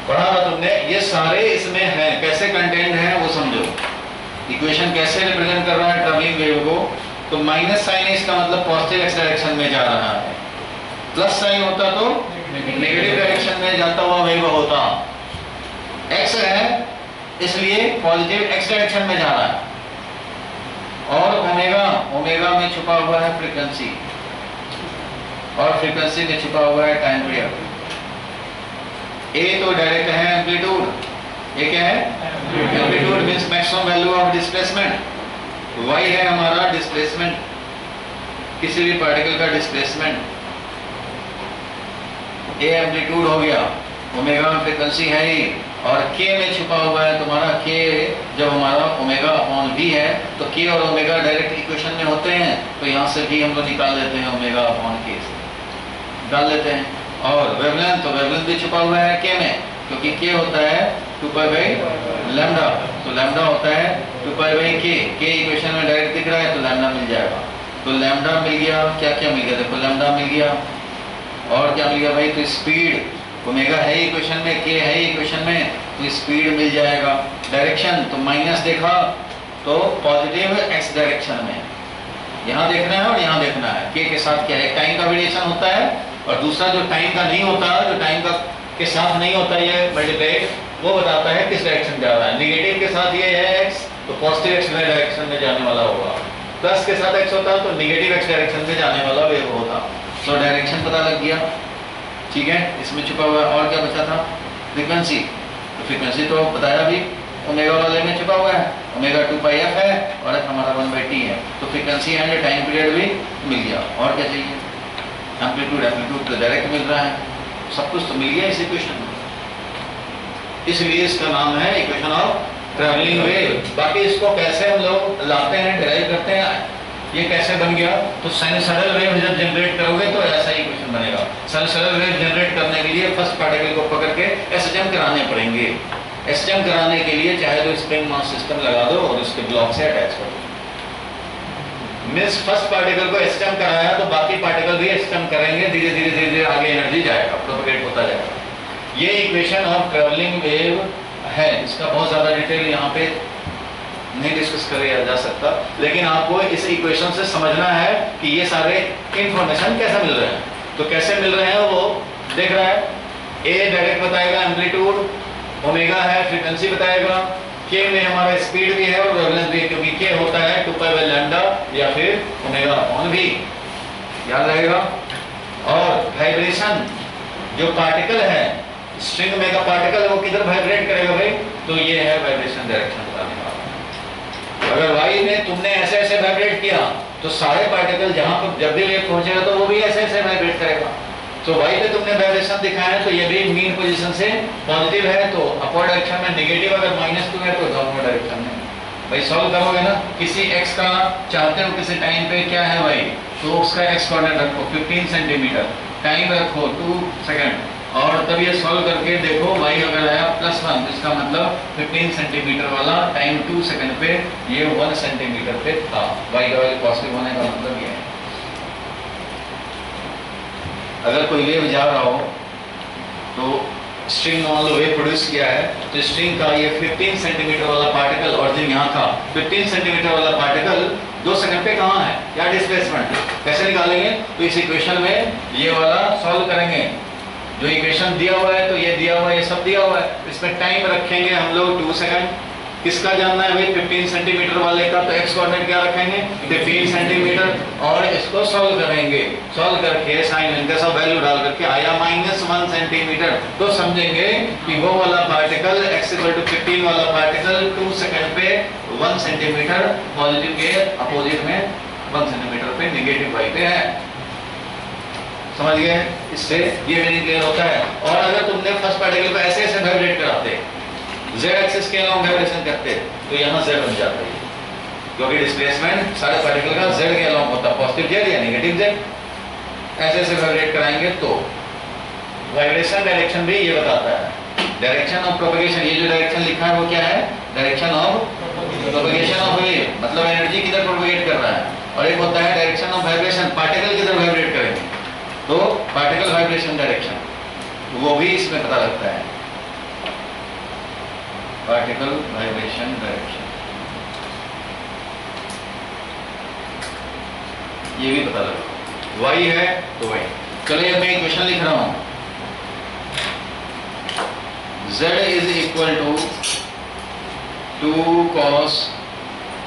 पढ़ा था तुमने, ये सारे इसमें हैं, कैसे कंटेंट है वो समझो। इक्वेशन कैसे रिप्रेजेंट कर रहा है ट्रैवलिंग वेव को, तो माइनस साइन है, इसका मतलब पॉजिटिव एक्स डायरेक्शन में जा रहा है, प्लस साइन होता तो नेगेटिव डायरेक्शन में जाता हुआ वेव होता। एक्स है इसलिए पॉजिटिव एक्स डायरेक्शन में जा रहा है, और ओमेगा, ओमेगा में छुपा हुआ है फ्रीक्वेंसी, और फ्रीक्वेंसी में छुपा हुआ है टाइम पीरियड। ए तो डायरेक्ट है एम्पलीट्यूड, ये क्या है amplitude means maximum value of displacement. Y है हमारा डिस्प्लेसमेंट, किसी भी पार्टिकल का डिस्प्लेसमेंट, ए एम्पलीट्यूड हो गया, ओमेगा फ्रीक्वेंसी है ही, और के में छुपा हुआ है तुम्हारा के। जब हमारा ओमेगा अपॉन वी है तो के और ओमेगा डायरेक्ट इक्वेशन में होते हैं, तो यहाँ से भी हम लोग निकाल देते हैं ओमेगा अपॉन के से निकाल लेते हैं। और वेवलेंथ, तो वेवलेंथ भी छुपा हुआ है के में, क्योंकि के होता है 2π/λ, तो लैम्डा होता है 2π/k। के इक्वेशन में डायरेक्ट दिख रहा है तो लैम्डा मिल जाएगा। तो लैम्डा मिल गया, क्या क्या मिल गया, देखो लैम्डा मिल गया, और क्या मिल गया भाई, तो स्पीड, ओमेगा है इक्वेशन में, के है इक्वेशन में, तो स्पीड मिल जाएगा। डायरेक्शन, तो माइनस देखा तो पॉजिटिव एक्स डायरेक्शन में, यहाँ देखना है और यहाँ देखना है। के साथ क्या है, टाइम का वेरिएशन होता है, और दूसरा जो टाइम का नहीं होता, जो टाइम का के साथ नहीं होता ये मल्टीप्लाई, वो बताता है किस डायरेक्शन जा रहा है। निगेटिव के साथ ये है एक्स, तो पॉजिटिव एक्स डायरेक्शन में जाने वाला होगा। प्लस के साथ एक्स होता तो निगेटिव एक्स डायरेक्शन में जाने वाला वेव होता। तो डायरेक्शन पता लग गया, ठीक है। इसमें छुपा हुआ है, और क्या बचा था, फ्रीक्वेंसी। तो फ्रीक्वेंसी तो बताया भी, ओमेगा वाले में छुपा हुआ है, ओमेगा 2πf है और f हमारा 1/t है। तो फ्रीक्वेंसी एंड टाइम पीरियड भी मिल गया। और क्या चाहिए, एम्पलीट्यूड, एम्पलीट्यूड तो डायरेक्ट मिल रहा है, सब कुछ तो मिल गया इस इक्वेशन में, इसलिए इसका नाम है इक्वेशन ऑफ ट्रैवलिंग वेव। बाकी इसको कैसे हम लोग लाते हैं, डिराइव करते हैं, ये कैसे बन गया, तो साइनसॉइडल वेव जब जनरेट करोगे तो ऐसा ही इक्वेशन बनेगा। साइनसॉइडल वेव जनरेट करने के लिए फर्स्ट पार्टिकल को पकड़ के एसएचएम कराने पड़ेंगे। एसएचएम कराने के लिए चाहे तो स्प्रिंग मास सिस्टम लगा दो और उसके ब्लॉक से अटैच कर दो। मीन्स फर्स्ट पार्टिकल को एसएचएम कराया तो बाकी पार्टिकल भी एसएचएम करेंगे, धीरे धीरे धीरे धीरे आगे एनर्जी जाएगा, प्रोपगेट होता जाएगा। ये इक्वेशन ऑफ ट्रैवलिंग वेव है। इसका बहुत ज्यादा डिटेल यहाँ पे नहीं डिस्कस किया जा सकता, लेकिन आपको इस इक्वेशन से समझना है कि ये सारे इंफॉर्मेशन कैसे मिल रहे हैं। तो कैसे मिल रहे हैं वो देख रहा है, ए डायरेक्ट बताएगा एम्पलीट्यूड, ओमेगा है फ्रीक्वेंसी बताएगा, के में हमारा स्पीड भी है और वेवलेंथ भी है, क्योंकि के होता है 2π/λ या फिर ओमेगा अपॉन वी, याद रहेगा। और वाइब्रेशन, जो पार्टिकल है स्ट्रिंग में का पार्टिकल वो किधर वाइब्रेट करेगा भाई, तो ये है वाइब्रेशन डायरेक्शन बताने वाला। अगर वाई में तुमने ऐसे ऐसे वाइब्रेट किया तो सारे पार्टिकल जहां पर जब भी वेव पहुंचेगा तो वो भी ऐसे ऐसे वाइब्रेट करेगा। तो वाई पे तुमने वाइब्रेशन दिखाया है तो ये भी मीन पोजीशन से पॉजिटिव है, तो अपवर्ड डायरेक्शन में, नेगेटिव अगर -2 है तो डाउनवर्ड डायरेक्शन में। भाई सॉल्व करोगे ना, किसी x का चाहते हो किसी टाइम पे क्या है भाई, तो उसका x कोऑर्डिनेट रखो 15 सेंटीमीटर, टाइम रखो 2 सेकंड, और तब ये सॉल्व करके देखो y अगर आया +1, इसका मतलब 15 सेंटीमीटर वाला टाइम 2 सेकंड पे ये 1 सेंटीमीटर पे था। y का वैल्यू पॉजिटिव होने का मतलब ये है। अगर कोई वेव जा रहा हो तो स्ट्रिंग मान लो वेव प्रोड्यूस किया है, तो स्ट्रिंग का ये 15 सेंटीमीटर वाला पार्टिकल ओरिजिन यहाँ था, 15 सेंटीमीटर वाला पार्टिकल 2 सेकंड पे कहाँ है, क्या डिस्प्लेसमेंट, कैसे निकालेंगे, तो इस इक्वेशन में ये वाला सॉल्व करेंगे। जो इक्वेशन दिया हुआ है तो ये दिया हुआ है, ये सब दिया हुआ है, इसमें टाइम रखेंगे हम लोग 2 सेकंड। किसका जानना है भाई, 15 सेंटीमीटर वाले का, तो एक्स कोऑर्डिनेट क्या रखेंगे 15 सेंटीमीटर, और इसको सॉल्व करेंगे। सॉल्व करके साइन इनका सब वैल्यू डाल करके आया -1 सेंटीमीटर, तो समझेंगे कि वो वाला पार्टिकल x = 15 वाला पार्टिकल 2 सेकंड पे 1 सेंटीमीटर पॉजिटिव के अपोजिट में 1 सेंटीमीटर पे नेगेटिव y पे है। समझ गए, इससे ये मीनिंग क्लियर होता है। और अगर तुमने फर्स्ट पार्टिकल को ऐसे ऐसे वाइब्रेट कराते, z एक्सिस के अलोंग वाइब्रेशन करते, तो यहाँ z बन जाता है, क्योंकि डिस्प्लेसमेंट सारे पार्टिकल का z के अलोंग होता है, पॉजिटिव z या नेगेटिव z। ऐसे ऐसे वाइब्रेट कराएंगे तो वाइब्रेशन डायरेक्शन भी ये बताता है। डायरेक्शन ऑफ प्रोपगेशन, ये जो डायरेक्शन लिखा है वो क्या है, direction of propagation of wave, मतलब एनर्जी किधर प्रोपगेट कर रहा है। और एक होता है डायरेक्शन ऑफ वाइब्रेशन, पार्टिकल किधर वाइब्रेट करेंगे, तो पार्टिकल वाइब्रेशन डायरेक्शन, वो भी इसमें पता लगता है, पार्टिकल वाइब्रेशन डायरेक्शन, ये भी पता लगा। y है तो y, चलिए मैं इक्वेशन लिख रहा हूं, z = 2 cos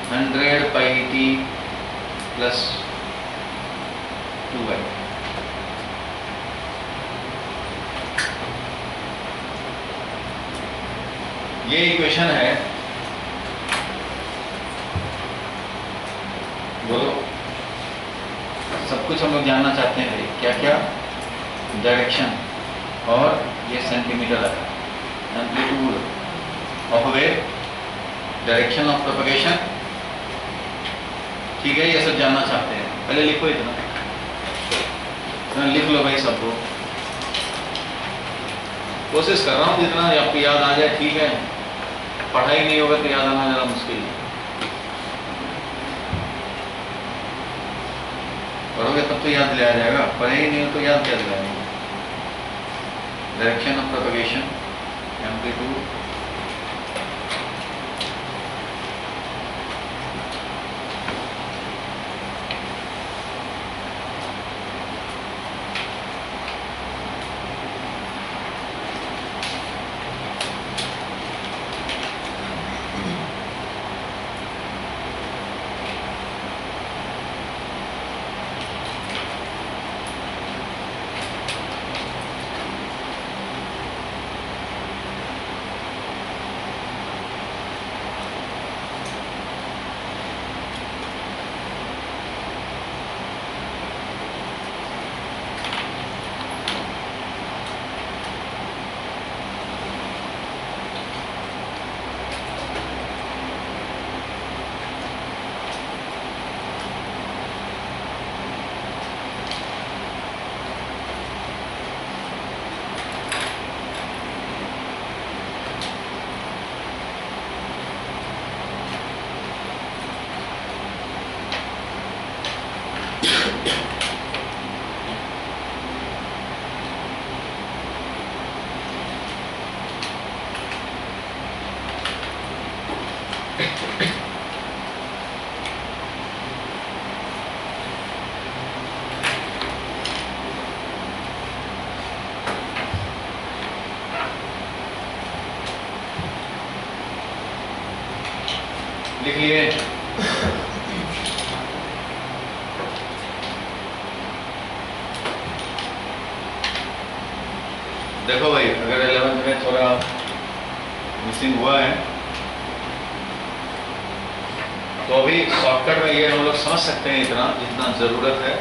100πt + 2y। ये इक्वेशन है, बोलो सब कुछ हम लोग जानना चाहते हैं भाई, क्या क्या, डायरेक्शन, और ये सेंटीमीटर है। Amplitude of wave, direction of propagation, ठीक है, ये सब जानना चाहते हैं। पहले लिखो इतना लिख लो भाई सबको, कोशिश कर रहा हूँ जितना आपको याद आ जाए, ठीक है। पढ़ाई नहीं होगा तो याद आना ज़रा मुश्किल है, पढ़ोगे तब तो याद ले आ जाएगा, पढ़ाई नहीं हो तो याद क्या दिलाएंगे। डायरेक्शन ऑफ प्रोपगेशन, एम्पलीट्यूड, लिख लिए। देखो भाई, अगर 11th में थोड़ा मिसिंग हुआ है तो अभी शॉर्टकट में ये हम लोग समझ सकते हैं इतना जितना जरूरत है।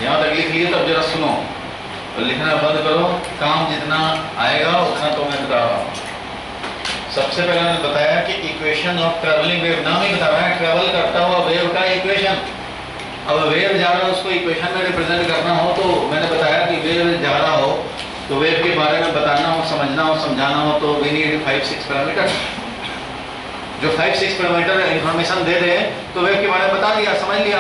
यहाँ तक लिख लिए, तब जरा सुनो और लिखना बंद करो, काम जितना आएगा उतना तो मैं बता रहा हूँ। सबसे पहले मैंने बताया कि इक्वेशन ऑफ ट्रेवलिंग वेव, नाम ही बता रहा है ट्रेवल करता हुआ वेव का इक्वेशन। अब वेव जा रहा है, उसको इक्वेशन में रिप्रेजेंट करना हो तो मैंने बताया कि वेव जा रहा हो तो वेव के बारे में बताना हो, समझना हो, समझाना हो तो वी नीड 5-6 पैरामीटर। जो 5-6 पैरामीटर इंफॉर्मेशन दे दे तो वेव के बारे में बता दिया, समझ लिया,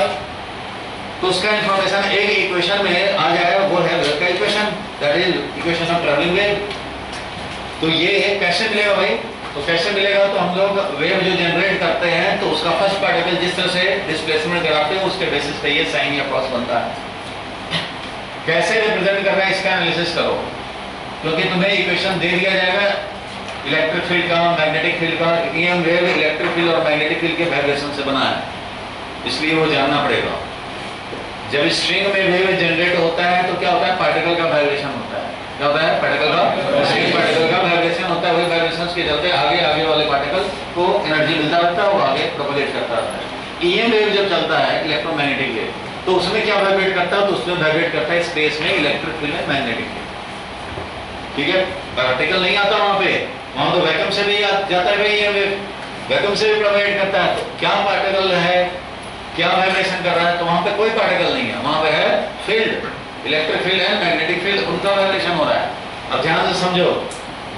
तो उसका इंफॉर्मेशन एक इक्वेशन में आ जाएगा, वो है वेव का equation, that is equation of travelling wave. तो ये कैसे मिलेगा भाई? तो कैसे मिलेगा? तो हम लोग वेव जो जनरेट करते हैं तो उसका फर्स्ट पार्टिकल जिस तरह से डिस्प्लेसमेंट कराते हैं उसके बेसिस पे ये साइन या क्रॉस बनता है। कैसे रिप्रेजेंट कर रहा है इसका एनालिसिस करो, क्योंकि तुम्हें इक्वेशन दे दिया जाएगा इलेक्ट्रिक फील्ड का, मैग्नेटिक फील्ड का। ईएम वेव इलेक्ट्रिक फील्ड और मैग्नेटिक फील्ड के वाइब्रेशन से बना है, इसलिए वो जानना पड़ेगा। जब स्ट्रिंग में वेव जनरेट होता है तो क्या होता है? पार्टिकल का वाइब्रेशन होता है। क्या होता है? पार्टिकल का वाइब्रेशन होता है। वही वाइब्रेशंस के चलते आगे वाले पार्टिकल को एनर्जी मिलता रहता है, वो आगे प्रोपगेट करता रहता है। ईएम वेव जब चलता है, इलेक्ट्रोमैग्नेटिक वेव, तो उसमें क्या वाइब्रेट करता है? तो उसमें वाइब्रेट करता है स्पेस में इलेक्ट्रिक फील्ड में मैग्नेटिक फील्ड। ठीक है, पार्टिकल नहीं आता वहां तो वैक्यूम से भी जाता है भाई, ये वैक्यूम से भी प्रोपगेट करता है। तो क्या पार्टिकल है, क्या वाइब्रेशन कर रहा है? तो वहां पे कोई पार्टिकल नहीं है, वहां पे है फील्ड, इलेक्ट्रिक फील्ड है, मैग्नेटिक फील्ड, उनका वाइब्रेशन हो रहा है। अब ध्यान से समझो,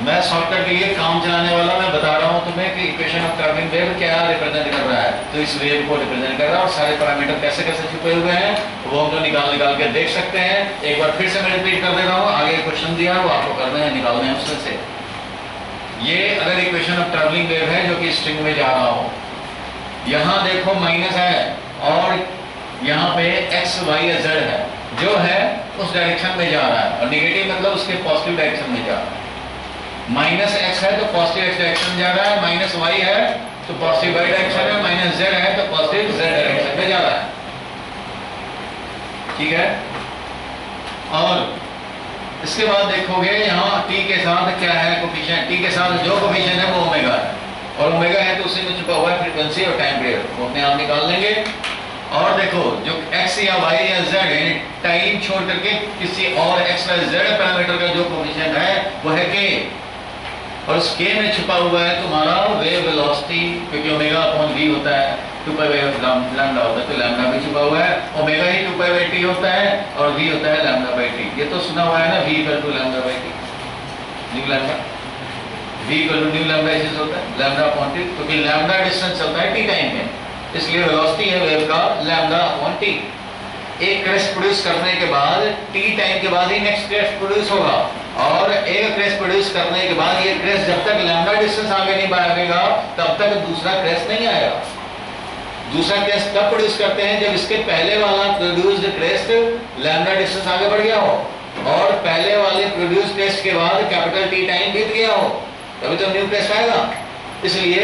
मैं शॉर्टकट के लिए काम चलाने वाला मैं बता रहा हूं तुम्हें कि इक्वेशन ऑफ ट्रैवलिंग वेव क्या रिप्रेजेंट कर रहा है। तो इस वेव को रिप्रेजेंट कर रहा है और सारे पैरामीटर कैसे कैसे छुपे हुए हैं वो हम लोग निकाल के देख सकते हैं। एक बार फिर से मैं रिपीट कर दे रहा हूँ, आगे क्वेश्चन दिया है वो आपको करने हैं, निकालने हैं उसमें से। ये अगर इक्वेशन ऑफ ट्रैवलिंग वेव है जो कि स्ट्रिंग में जा रहा हो, यहाँ देखो माइनस है और यहाँ पे एक्स वाई या जेड है, जो है उस डायरेक्शन में जा रहा है, और निगेटिव मतलब उसके पॉजिटिव डायरेक्शन में जा रहा है। माइनस एक्स है तो पॉजिटिव एक्स डायरेक्शन जा रहा है, माइनस वाई है तो पॉजिटिव वाई डायरेक्शन है, माइनस जेड है तो पॉजिटिव जेड डायरेक्शन में जा रहा है। ठीक है, और इसके बाद देखोगे यहाँ t के साथ क्या है कोफिशिएंट, t के साथ जो कोफिशिएंट है वो ओमेगा है, और ओमेगा है तो उसी में छुपा हुआ है फ्रीक्वेंसी और टाइम पीरियड, वो अपने आप निकाल लेंगे। और देखो जो x या वाई या जेड यानी टाइम छोड़ करके किसी और एक्स वाई जेड पैरामीटर का जो कोफिशिएंट है वो है के, और उस के में छुपा हुआ है तुम्हारा वेव वेलोसिटी, क्योंकि ओमेगा अपॉन वी होता है, 2 पाई बाई लैम्डा होता है, तो लैम्डा भी छुपा हुआ है, omega he 2 pi by T होता है और वी होता है लैम्डा बाई टी। ये तो सुना हुआ है ना, v equal to lambda by T, nu lambda, v equal to nu lambda ऐसे होता है लैम्डा अपॉन टी, क्योंकि लैम्डा डिस्टेंस चलता है टी टाइम में, इसलिए वेलोसिटी है वेव का लैम्डा अपॉन टी। एक क्रेस्ट प्रोड्यूस करने के बाद टी टाइम के बाद ही नेक्स्ट क्रेस्ट प्रोड्यूस होगा, और एक क्रेस्ट प्रोड्यूस करने के बाद ये क्रेस्ट जब तक लैम्डा डिस्टेंस आगे नहीं बढ़ेगा तब तक दूसरा क्रेस्ट नहीं आएगा। दूसरा क्रेस्ट तब प्रोड्यूस करते हैं जब इसके पहले वाला प्रोड्यूस्ड क्रेस्ट लैम्डा डिस्टेंस आगे बढ़ गया हो, और पहले वाले प्रोड्यूस क्रेस्ट के बाद कैपिटल टी टाइम बीत गया हो, तभी तो न्यू क्रेस्ट आएगा। इसलिए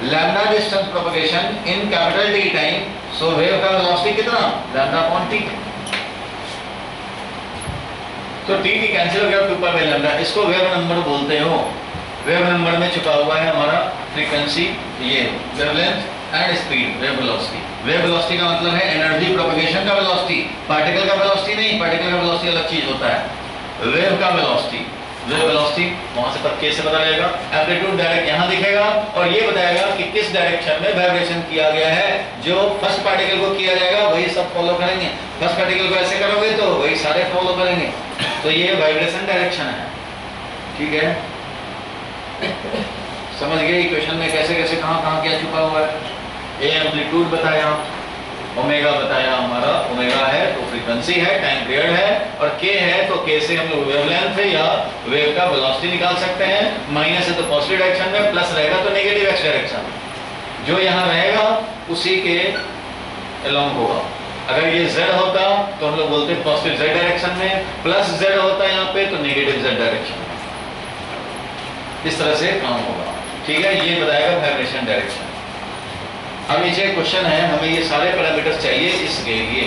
lambda distance propagation in capital T time, so wave का वेलोसिटी कितना, लैम्डा अपॉन टी। तो टी टी कैंसिल हो गया, 2 पाई बाई लैम्डा, इसको वेव नंबर बोलते हो। वेव नंबर में छुपा हुआ है हमारा फ्रीक्वेंसी, ये wavelength and speed, wave velocity. Wave velocity का मतलब है एनर्जी प्रोपगेशन का वेलोसिटी, पार्टिकल का वेलोसिटी नहीं, पार्टिकल का वेलोसिटी अलग चीज होता है। वेव का वेलोसिटी, वेव वेलोसिटी वहां से कैसे पता लगेगा, एम्पलीट्यूड डायरेक्ट यहाँ दिखेगा और ये बताएगा कि किस डायरेक्शन में वाइब्रेशन किया गया है। जो फर्स्ट पार्टिकल को किया जाएगा वही सब फॉलो करेंगे, फर्स्ट पार्टिकल को ऐसे करोगे तो वही सारे फॉलो करेंगे। तो ये वाइब्रेशन डायरेक्शन है, ठीक है, समझ गए इक्वेशन में कैसे कैसे कहाँ क्या छुपा हुआ है। ए एम्पलीट्यूड बताया, ओमेगा बताया, हमारा ओमेगा है तो फ्रीक्वेंसी है, टाइम पीरियड है, और के है तो के से हम लोग वेवलेंथ है या वेव का वेलोसिटी निकाल सकते हैं। माइनस है तो पॉजिटिव डायरेक्शन में, प्लस रहेगा तो नेगेटिव एक्स डायरेक्शन, जो यहाँ रहेगा उसी के अलोंग होगा। अगर ये z होता तो हम लोग बोलते हैं पॉजिटिव z डायरेक्शन में, प्लस z होता है यहाँ पे तो नेगेटिव z डायरेक्शन में। इस तरह से काम होगा, ठीक है, ये बताएगा वाइब्रेशन डायरेक्शन। अब नीचे क्वेश्चन है, हमें ये सारे पैरामीटर्स चाहिए इसके लिए,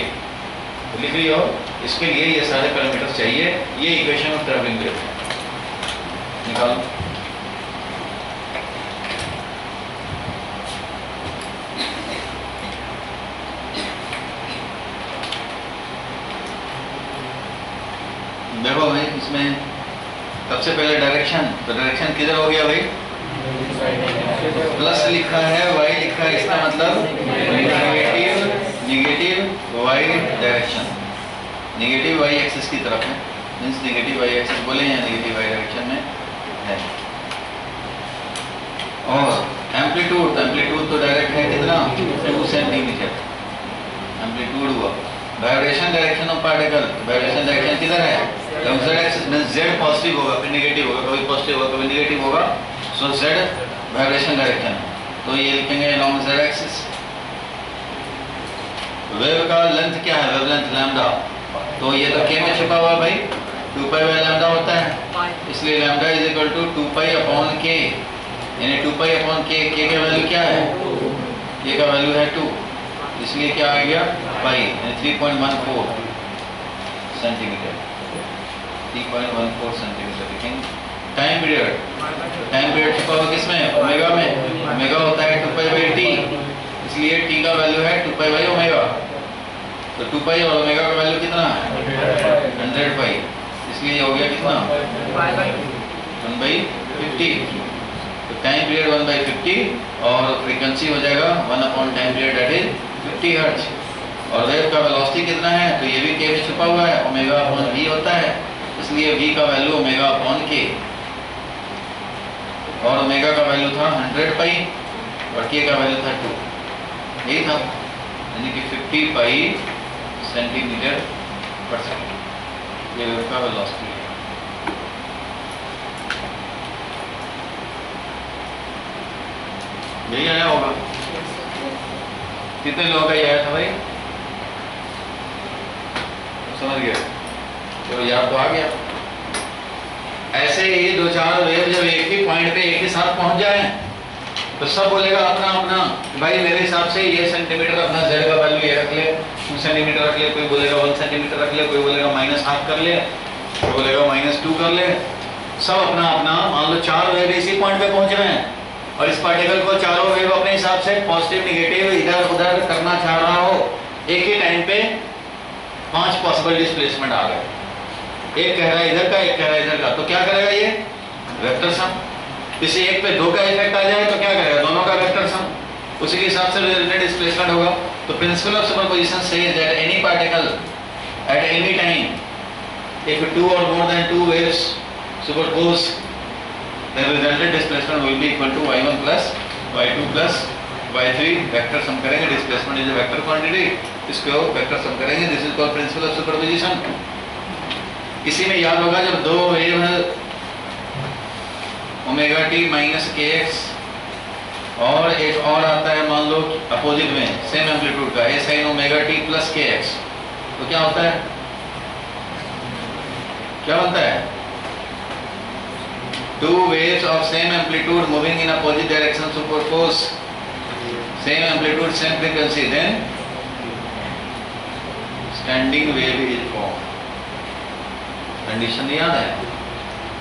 तो लिख लियो, इसके लिए ये सारे पैरामीटर्स चाहिए, ये इक्वेशन ऑफ ट्रैवलिंग वेव निकालो। देखो भाई, इसमें सबसे पहले डायरेक्शन, तो डायरेक्शन किधर हो गया भाई, प्लस लिखा है, वाई लिखा है, इसका मतलब negative y direction, negative y axis की तरफ है, मींस नेगेटिव वाई एक्सिस बोले या नेगेटिव वाई डायरेक्शन में है। और एम्पलीट्यूड, एम्पलीट्यूड तो डायरेक्ट है कितना, 2 सेंटीमीटर एम्पलीट्यूड हुआ। Vibration direction of particle, vibration direction किधर है, z एक्सिस में, z पॉजिटिव होगा फिर नेगेटिव होगा, कभी पॉजिटिव होगा कभी नेगेटिव होगा, सो z वाइब्रेशन डायरेक्शन, तो ये लिखेंगे अलोंग z एक्सिस। वेव का लेंथ क्या है, वेवलेंथ लैम्डा, तो ये तो k में छुपा हुआ है भाई, 2 पाई बाई लैम्डा होता है, इसलिए lambda is equal to 2 pi upon k, यानी 2 पाई अपॉन k, k का वैल्यू क्या है, k का वैल्यू है 2, इसलिए क्या आ गया पाई, यानी 3.14 सेंटीमीटर, 3.14 सेंटीमीटर लिखेंगे। टाइम पीरियड, टाइम पीरियड छुपा हुआ किसमें, ओमेगा में, ओमेगा होता है 2 पाई बाई टी, इसलिए टी का वैल्यू है 2 पाई बाई ओमेगा, तो 2 पाई और ओमेगा का वैल्यू कितना है 100 पाई, इसलिए हो गया कितना 1/50, तो टाइम पीरियड 1/50 और फ्रीक्वेंसी हो जाएगा 1 upon time period that is 50 hertz. और वेव का वेलोसिटी कितना है, तो ये भी के में छुपा हुआ है, ओमेगा अपॉन वी होता है, इसलिए v का वैल्यू ओमेगा अपॉन के, और ओमेगा का वैल्यू था 100 पाई और k का वैल्यू था 2, यही था, यानी कि 50 पाई सेंटीमीटर पर सेकंड, ये वेव का वेलोसिटी है। यही आया होगा, कितने लोगों का ये आया था भाई, समझ गए, तो याद तो आ गया। ऐसे ही 2-4 वेव जब एक ही पॉइंट पे एक ही साथ पहुंच जाए तो सब बोलेगा अपना अपना, भाई मेरे हिसाब से ये सेंटीमीटर अपना z का वैल्यू ये रख ले, 2 सेंटीमीटर रख ले, कोई बोलेगा 1 सेंटीमीटर रख ले, कोई बोलेगा -1/2 कर ले, कोई बोलेगा -2 कर ले, सब अपना अपना। मान लो 4 वेव इसी पॉइंट पे पहुंच रहे हैं और इस पार्टिकल को चारों वेव अपने हिसाब से पॉजिटिव नेगेटिव इधर उधर करना चाह रहा हो, एक ही टाइम पे 5 पॉसिबल डिस्प्लेसमेंट आ गए, एक कह रहा है इधर का, एक कह रहा है इधर का, तो क्या करेगा ये वेक्टर सम। किसी एक पे 2 का इफेक्ट आ जाए तो क्या करेगा, दोनों का वेक्टर सम, उसी के हिसाब से रिलेटेड डिस्प्लेसमेंट होगा। तो principal of superposition says that any particle at any time if 2 or more than 2 waves superpose the resultant displacement will be equal to y1 plus y2 plus y3 vector sum करेंगे, displacement is a vector quantity, इसको vector sum करेंगे, this is called principle of superposition. इसी में याद होगा जब 2 wave है omega T minus के एक्स और एक और आता है मान लो अपोजिट में सेम एम्पलीट्यूड का A sine omega T plus K X, तो क्या होता है, क्या बनता है, 2 waves of same amplitude moving in opposite direction superpose, same amplitude same frequency, then standing wave is formed। Condition याद है।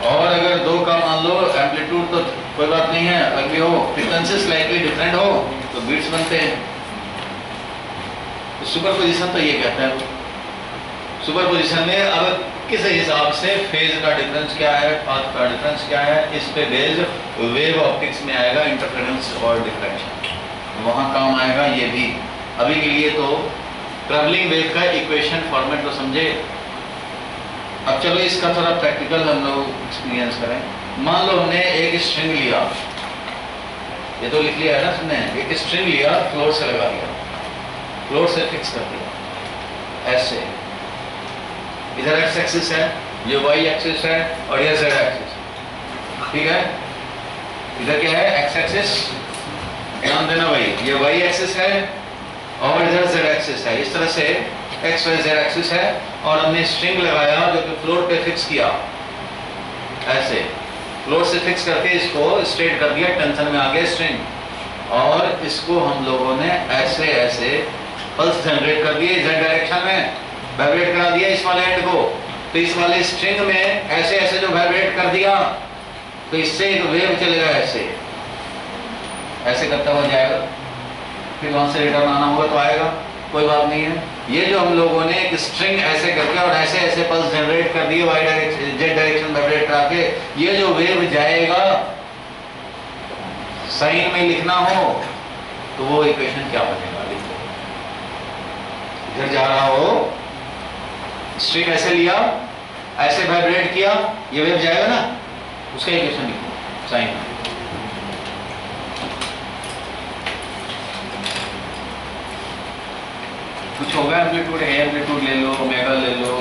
और अगर 2 का मान लो एम्पलीट्यूड तो कोई बात नहीं है, अलग भी हो, फ्रीक्वेंसी स्लाइटली डिफरेंट हो तो बीट्स बनते हैं। सुपरपोजिशन तो ये कहता है। सुपरपोजिशन में अब किस हिसाब से फेज का डिफरेंस क्या है, पाथ का डिफरेंस क्या है, इस पे बेस्ड वेव ऑप्टिक्स में आएगा इंटरफेरेंस और डिफ्रैक्शन, वहां काम आएगा ये भी। अभी के लिए तो ट्रैवलिंग वेव का इक्वेशन फॉर्मेट तो समझे। अब चलो इसका थोड़ा प्रैक्टिकल हम लोग एक्सपीरियंस करें। मान लो हमने एक स्ट्रिंग लिया, ये तो लिख लिया है ना तुमने, एक स्ट्रिंग लिया, फ्लोर से लगा दिया, फ्लोर से फिक्स कर दिया ऐसे, इधर एक्स एक्सिस है, ये वाई एक्सिस है और ये जेड एक्सिस, ठीक है। इधर क्या है, एक्स एक्सिस, ध्यान देना भाई, ये वाई एक्सिस है और इधर जेड एक्सिस है। इस तरह से एक्स वाई जेड एक्सिस है और हमने स्ट्रिंग लगाया जो कि फ्लोर पे फिक्स किया, ऐसे फ्लोर से फिक्स करके इसको स्ट्रेट कर दिया, टेंशन में आ गया स्ट्रिंग, और इसको हम लोगों ने ऐसे ऐसे पल्स जनरेट कर दिए जेड डायरेक्शन में, वाइब्रेट करा दिया इस वाले एंड को। तो इस वाले स्ट्रिंग में ऐसे ऐसे जो वाइब्रेट कर दिया तो इससे एक वेव चलेगा, ऐसे ऐसे करता हुआ जाएगा, फिर वहां से रिटर्न आना होगा तो आएगा, कोई बात नहीं है। ये जो हम लोगों ने एक स्ट्रिंग ऐसे करके और ऐसे ऐसे पल्स जनरेट कर दिए y direction z direction vibrate करा के, ये जो वेव जाएगा साइन में लिखना हो तो वो इक्वेशन क्या बनेगा, लिखो। इधर जा रहा हो, स्ट्रिंग ऐसे लिया, ऐसे वाइब्रेट किया, ये वेव जाएगा ना, उसका इक्वेशन लिखो साइन में। कुछ होगा एम्पलीट्यूड, ए एम्पलीट्यूड ले लो, ओमेगा ले लो,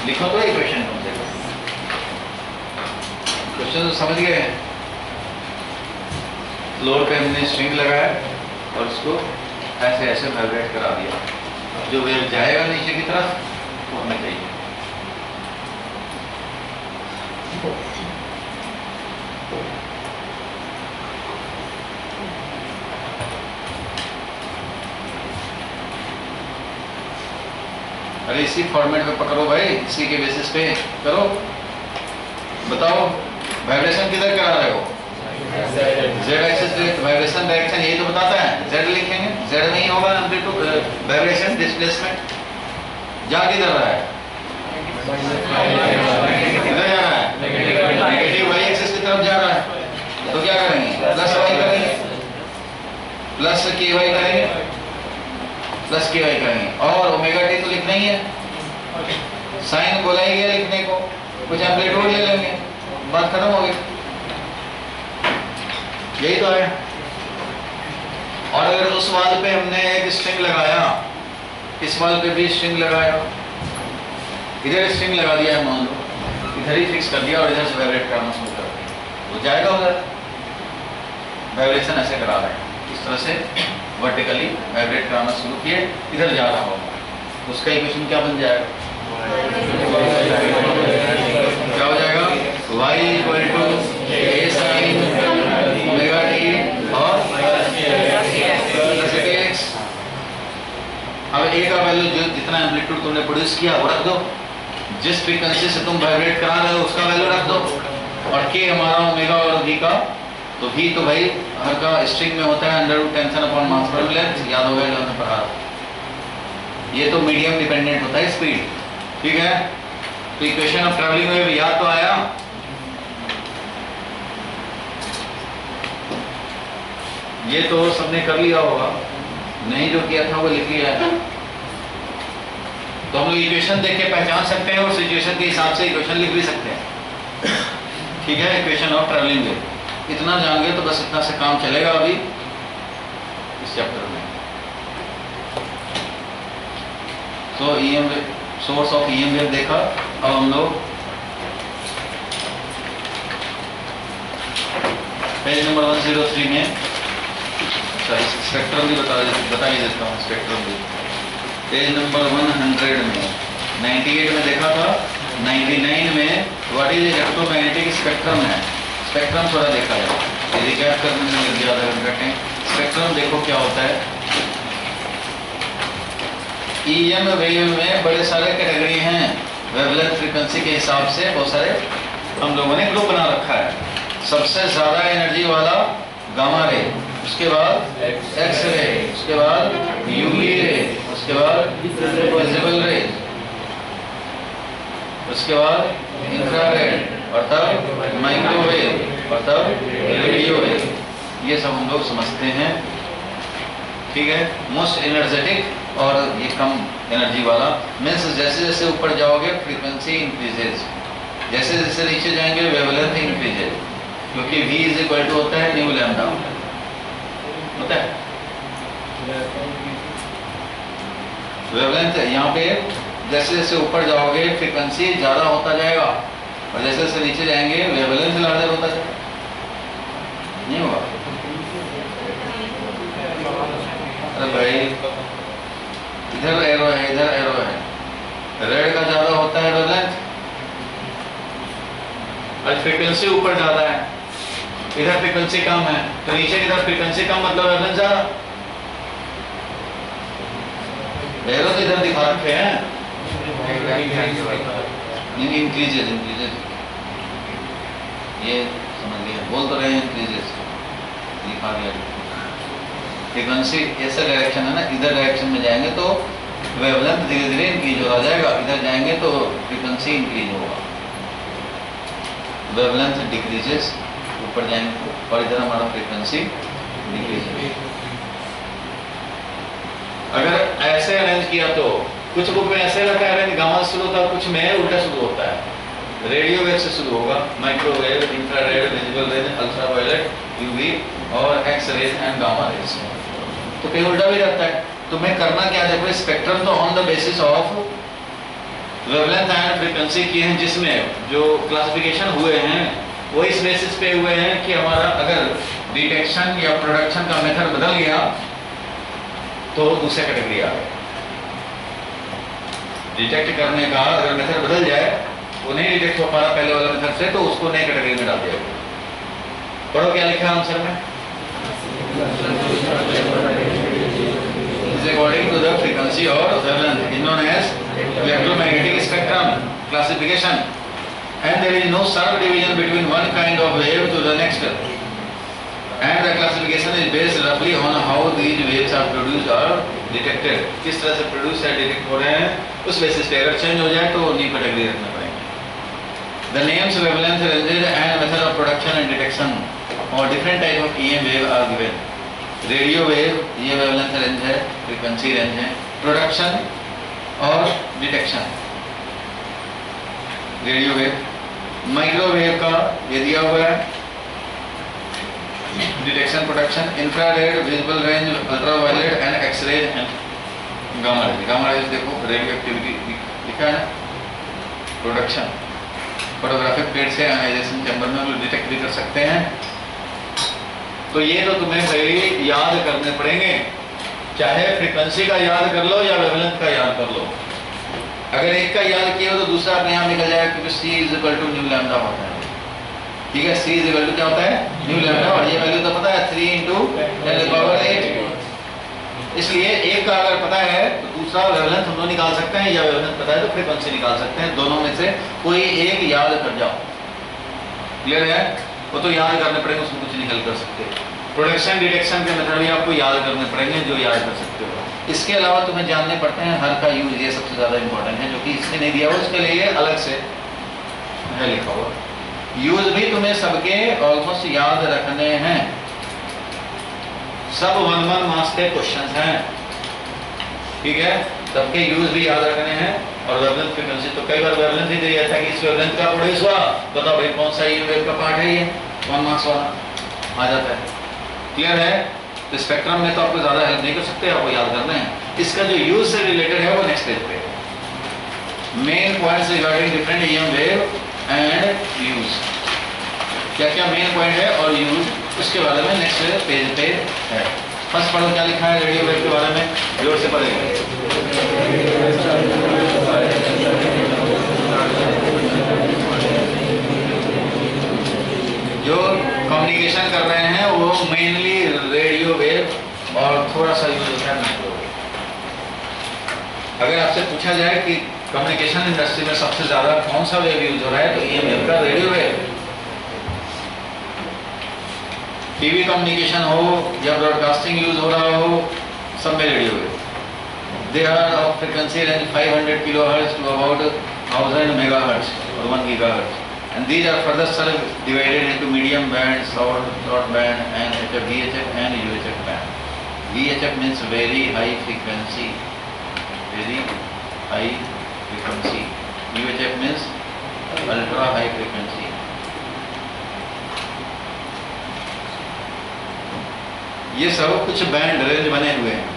लिखो तो इक्वेशन बन जाएगा। क्वेश्चन तो समझ गए। फ्लोर पे हमने स्ट्रिंग लगाया और उसको ऐसे ऐसे वाइब्रेट करा दिया, जो वेव जाएगा नीचे की तरफ वो हमें चाहिए। अरे इसी फॉर्मेट में पकड़ो भाई, इसी के बेसिस पे करो। बताओ वाइब्रेशन किधर करा रहे हो, जेड एक्सिस वाइब्रेशन डायरेक्शन यही तो बताता है, जेड लिखेंगे, जेड नहीं होगा एम्पलीट्यूड वाइब्रेशन डिस्प्लेसमेंट। जा किधर रहा है, किधर जा रहा है, नेगेटिव वाई एक्सिस की तरफ जा रहा है, तो क्या करेंगे, प्लस वाई करेंगे, प्लस के वाई करेंगे, प्लस के वाई करेंगे, और ओमेगा टी तो लिखना ही है, साइन बोला ही गया लिखने को, कुछ एम्पलीट्यूड ले लेंगे, बात खत्म हो गई। यही तो है। और अगर उस वाल पे हमने एक स्ट्रिंग लगाया, इस वाल पे भी स्ट्रिंग लगाया, इधर स्ट्रिंग लगा दिया है मान लो, इधर ही फिक्स कर दिया और इधर से वाइब्रेट करना शुरू कर दिया, वो जाएगा उधर, वाइब्रेशन ऐसे करा रहे हैं, इस तरह से वर्टिकली वाइब्रेट कराना शुरू किए, इधर जा रहा होगा, उसका इक्वेशन क्या बन जाएगा, क्या हो जाएगा, y equal to a sine omega T और प्लस x। अब ए का वैल्यू जो जितना एम्पलीट्यूड तुमने प्रोड्यूस किया वो रख दो, जिस फ्रीक्वेंसी से तुम वाइब्रेट करा रहे हो उसका वैल्यू रख दो, और के हमारा ओमेगा और v का, तो v तो भाई हर का स्ट्रिंग में होता है under root tension upon mass पर लेंथ, याद होगा हमने पढ़ा। ये तो मीडियम डिपेंडेंट होता है स्पीड, ठीक है। तो इक्वेशन ऑफ ट्रैवलिंग वेव याद तो आया। ये तो सबने कर लिया होगा, नहीं जो किया था वो लिख लिया है। तो हम लोग इक्वेशन देख के पहचान सकते हैं और सिचुएशन के हिसाब से इक्वेशन लिख भी सकते हैं, ठीक है। इक्वेशन ऑफ ट्रैवलिंग वेव इतना जान गए तो बस इतना से काम चलेगा अभी इस चैप्टर में। तो EM source of EM wave देखा। अब हम लोग पेज नंबर 103 में स्पेक्ट्रम भी बता ही देता हूँ। स्पेक्ट्रम भी पेज नंबर 100 में 98 में देखा था, 99 में व्हाट इज इलेक्ट्रोमैग्नेटिक स्पेक्ट्रम है। स्पेक्ट्रम थोड़ा देखा है, रिकैप करने में लग ज़्यादा घंटे। स्पेक्ट्रम देखो क्या होता है। ईएम वेव में बड़े सारे कैटेगरी हैं, वेवलेंथ फ्रीक्वेंसी के हिसाब से बहुत सारे हम लोगों ने ग्रुप बना रखा है। सबसे ज़्यादा एनर्जी वाला गामा रे, उसके बाद एक्स रे, उसके बाद यूवी रे, उसके बाद विजिबल रे, उसके बाद इंफ्रारेड और तब माइक्रोवेव और तब रेडियो वेव। ये सब हम लोग समझते हैं, ठीक है। मोस्ट एनर्जेटिक और ये कम एनर्जी वाला मीन्स जैसे जैसे ऊपर जाओगे फ्रीक्वेंसी इंक्रीजेज, जैसे जैसे नीचे जाएंगे वेवलेंथ इंक्रीजेज, क्योंकि V इज इक्वल टू होता है न्यू लैम्डा, होता है वेवलेंथ। यहाँ पे जैसे जैसे ऊपर जाओगे फ्रीक्वेंसी ज़्यादा होता जाएगा और जैसे जैसे नीचे जाएंगे वेवलेंथ लार्जर होता जाएगा, नहीं होगा? अरे भाई इधर एरो है, इधर एरो है, रेड का ज़्यादा होता है वेवलेंथ और फ्रीक्वेंसी ऊपर ज़्यादा है, इधर फ्रीक्वेंसी कम है, तो नीचे की तरफ फ्रीक्वेंसी कम मतलब वेवलेंथ ज़्यादा। एरो तो इधर दिखा रखे हैं, इंक्रीजेज ये समझ लिया, बोल तो रहे हैं इंक्रीजेज, दिखा दिया। फ्रीक्वेंसी ऐसा डायरेक्शन है ना, इधर डायरेक्शन में जाएंगे तो वेवलेंथ धीरे धीरे इंक्रीज होता जाएगा, इधर जाएंगे तो फ्रीक्वेंसी इंक्रीज होगा, वेवलेंथ डिक्रीजेस ऊपर जाएंगे और इधर हमारा फ्रीक्वेंसी डिक्रीज। अगर ऐसे अरेंज किया तो कुछ बुक में ऐसे रखा है अरेंज, गामा शुरू होता है, कुछ में उल्टा शुरू होता है, रेडियो वेव से शुरू होगा, microwave, infrared, visible rays, ultraviolet, UV और X rays and gamma rays. तो कहीं उल्टा भी रहता है। तुम्हें करना क्या, देखो स्पेक्ट्रम तो on the basis of wavelength and frequency किए हैं, जिसमें जो क्लासिफिकेशन हुए हैं वो इस बेसिस पे हुए हैं कि हमारा अगर डिटेक्शन या प्रोडक्शन का मेथड बदल गया तो दूसरे कैटेगरी आ गए। डिटेक्ट करने का अगर मेथड बदल जाए, वो नहीं डिटेक्ट हो पा रहा पहले वाला मेथड से, तो उसको नए कैटेगरी में डाल दिया गया। पढ़ो क्या लिखा है आंसर में, according to the frequency or wavelength is known as electromagnetic spectrum classification, and there is no sharp division between one kind of wave to the next, and the classification is based roughly on how these waves are produced or detected। किस तरह से produce या detect हो रहे हैं उस basis पे, अगर चेंज हो जाए तो न्यू कैटेगरी रखना पड़ेगा। The names, wavelength ranges and method of production and detection or different type of EM wave are given। Radio wave ये वेवलेंथ रेंज है, फ्रीक्वेंसी रेंज है, प्रोडक्शन और डिटेक्शन रेडियो वेव, माइक्रोवेव का ये दिया हुआ है, detection production, infrared, visible range, ultraviolet and X rays and gamma rays. Gamma rays देखो रेडियो एक्टिविटी लिखा है, प्रोडक्शन फोटोग्राफिक प्लेट से आयोनाइजेशन चैम्बर में हम लोग डिटेक्ट भी कर सकते हैं। तो ये तो तुम्हें भाई याद करने पड़ेंगे, चाहे फ्रीक्वेंसी का याद कर लो या वेवलेंथ का याद कर लो। अगर एक का याद किया हो तो दूसरा अपने यहाँ निकल जाएगा, क्योंकि C is equal to nu lambda होता है, ठीक है। C इज इक्वल टू क्या होता है, न्यू लैम्डा, और ये वैल्यू तो पता है 3 × 10⁸। इसलिए एक का अगर पता है तो दूसरा वेवलेंथ हम लोग निकाल सकते हैं, या वेवलेंथ पता है तो फ्रीक्वेंसी निकाल सकते हैं, दोनों में से कोई एक याद कर जाओ। क्लियर है? वो तो याद करने पड़ेंगे, उसमें कुछ नहीं हल कर सकते। प्रोडक्शन डिटेक्शन के मेथड भी आपको याद करने पड़ेंगे, जो याद कर सकते हो। इसके अलावा तुम्हें जानने पड़ते हैं हर का यूज, ये सबसे ज़्यादा इंपॉर्टेंट है, जो कि इसमें नहीं दिया हुआ, उसके लिए अलग से है लिखा हुआ। यूज भी तुम्हें सबके ऑलमोस्ट याद रखने हैं, सब 1 मार्क्स के क्वेश्चंस हैं, ठीक है। सबके यूज भी याद रखने हैं। और वेवलेंथ फ्रीक्वेंसी, तो कई बार वेवलेंथ ही दिया जाता है कि इस वेवलेंथ का प्रोड्यूस हुआ, बताओ भाई कौन सा ई वेव का पार्ट है, ये 1 मार्क्स वाला आ जाता है। क्लियर है? तो स्पेक्ट्रम में तो आपको ज्यादा हेल्प नहीं कर सकते, आपको याद करना है। इसका जो यूज से रिलेटेड है वो नेक्स्ट पेज पे, main points regarding different EM wave and use, क्या क्या मेन पॉइंट है और यूज, उसके बारे में नेक्स्ट पेज पे है। फर्स्ट पढ़ो क्या लिखा है रेडियो वेव के बारे में, जोर से पढ़ेंगे। जो कम्युनिकेशन कर रहे हैं वो मेनली रेडियो वेव और थोड़ा सा यूज होता है माइक्रोवेव। अगर आपसे पूछा जाए कि कम्युनिकेशन इंडस्ट्री में सबसे ज्यादा कौन सा वेव यूज हो रहा है, तो ये वेव का रेडियो वेव। टीवी कम्युनिकेशन हो या ब्रॉडकास्टिंग यूज हो रहा हो, सब में radio wave. They are of frequency range 500 kilohertz to about 1000 megahertz और 1 gigahertz, and these are further divided into medium band, short band, and VHF and UHF band. VHF means very high frequency, very high frequency. UHF means ultra high frequency. ये सब कुछ band range बने हुए हैं।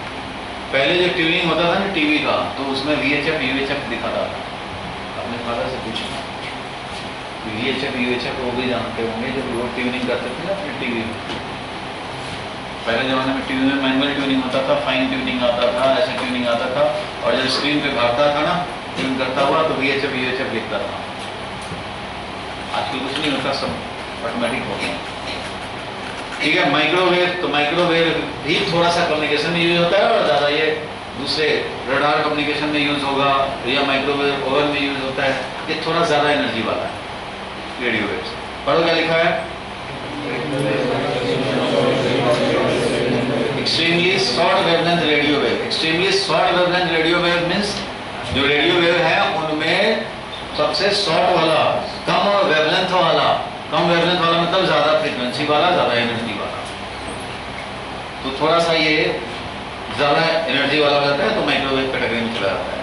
पहले जो tuning होता था ना टीवी का, तो उसमें VHF UHF दिखाता था। अपने फादर से पूछना, VHF UHF वो भी जानते होंगे, जब वो ट्यूनिंग करते थे ना अपने टीवी में। पहले ज़माने में टीवी में मैनुअल ट्यूनिंग होता था, फाइन ट्यूनिंग आता था, ऐसे ट्यूनिंग आता था, और जब स्क्रीन पे भागता था ना ट्यून करता हुआ, तो VHF UHF लिखता था। आजकल कुछ नहीं होता, सब ऑटोमेटिक हो गया, ठीक है। माइक्रोवेव, तो माइक्रोवेव भी थोड़ा सा कम्युनिकेशन में यूज होता है, और ज़्यादा ये दूसरे रडार कम्युनिकेशन में यूज होगा, या माइक्रोवेव ओवन में यूज होता है, ये थोड़ा ज़्यादा एनर्जी वाला है रेडियो वेव्स। पढ़ो क्या लिखा है, extremely short wavelength radio wave. Extremely short wavelength radio wave means जो रेडियो वेव है उनमें सबसे शॉर्ट वाला, कम वेवलेंथ वाला, कम वेवलेंथ वाला मतलब ज्यादा फ्रीक्वेंसी वाला, ज्यादा एनर्जी वाला। तो थोड़ा सा ये ज्यादा एनर्जी वाला हो जाता है, तो माइक्रोवेव कैटेगरी में चला जाता है।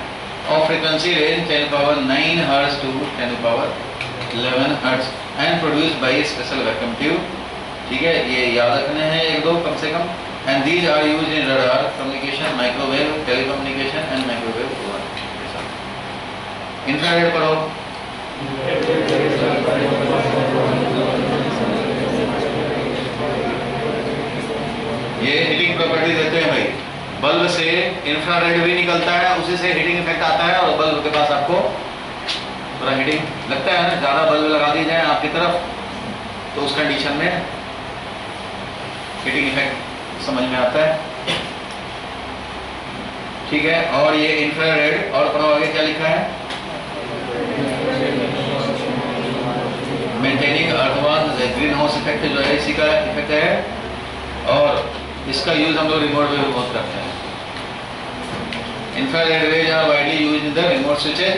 और frequency range 10⁻9 hertz to 10⁻11 hertz and produce by special vacuum tube, ठीक है। ये याद रखने हैं एक दो कम से कम। And these are used in radar communication, microwave, telecommunication and microwave oven. Infrared पढ़ो, ये हीटिंग प्रॉपर्टी देते हैं भाई। बल्ब से इंफ्रारेड भी निकलता है, उसी से हीटिंग इफेक्ट आता है, और बल्ब के पास आपको पूरा हीटिंग लगता है ना। ज़्यादा बल्ब लगा दी जाए आपकी तरफ, तो उस कंडीशन में हीटिंग इफेक्ट समझ में आता है, ठीक है। और ये इंफ्रारेड, और पढ़ो आगे क्या लिखा है, मेंटेनिंग अर्थवान ग्रीन हाउस इफेक्ट जो है इसी का इफेक्ट है, और इसका यूज हम लोग रिमोट में भी बहुत करते हैं। Infrared rays are widely used in the remote switches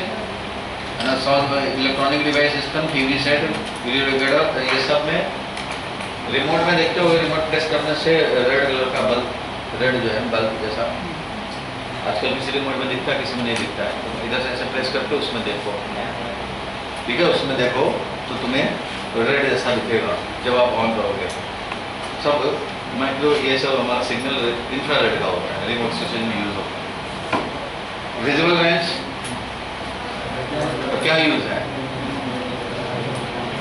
and solve electronic device system, TV set, video recorder, ये सब में रिमोट में देखते हो, रिमोट प्रेस करने से रेड कलर का बल्ब, रेड जो है बल्ब जैसा आजकल किसी रिमोट में दिखता है, किसी में नहीं दिखता है। तो इधर से ऐसे प्रेस करके उसमें देखो, ठीक है, उसमें देखो तो तुम्हें रेड जैसा दिखेगा जब आप ऑन करोगे। सब माइक्रो, ये सब हमारा सिग्नल इंफ्रारेड का होता है, रिमोट स्विचेज में यूज होता है। विजिबल रेंज क्या यूज है,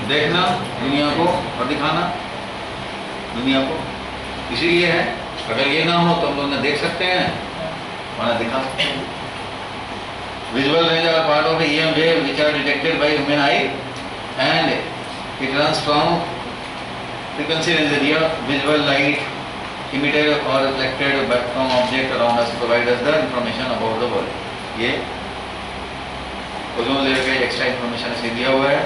देखना दुनिया को और दिखाना दुनिया को, इसीलिए है। अगर ये ना हो तो हम लोग ना देख सकते हैं और ना दिखा सकते हैं। Visual range are part of EM wave which are detected by human eye and it runs from frequency range area, visual light emitted or reflected back from object around us provide us the information about the world. ये ozone layer का extra information से दिया हुआ है।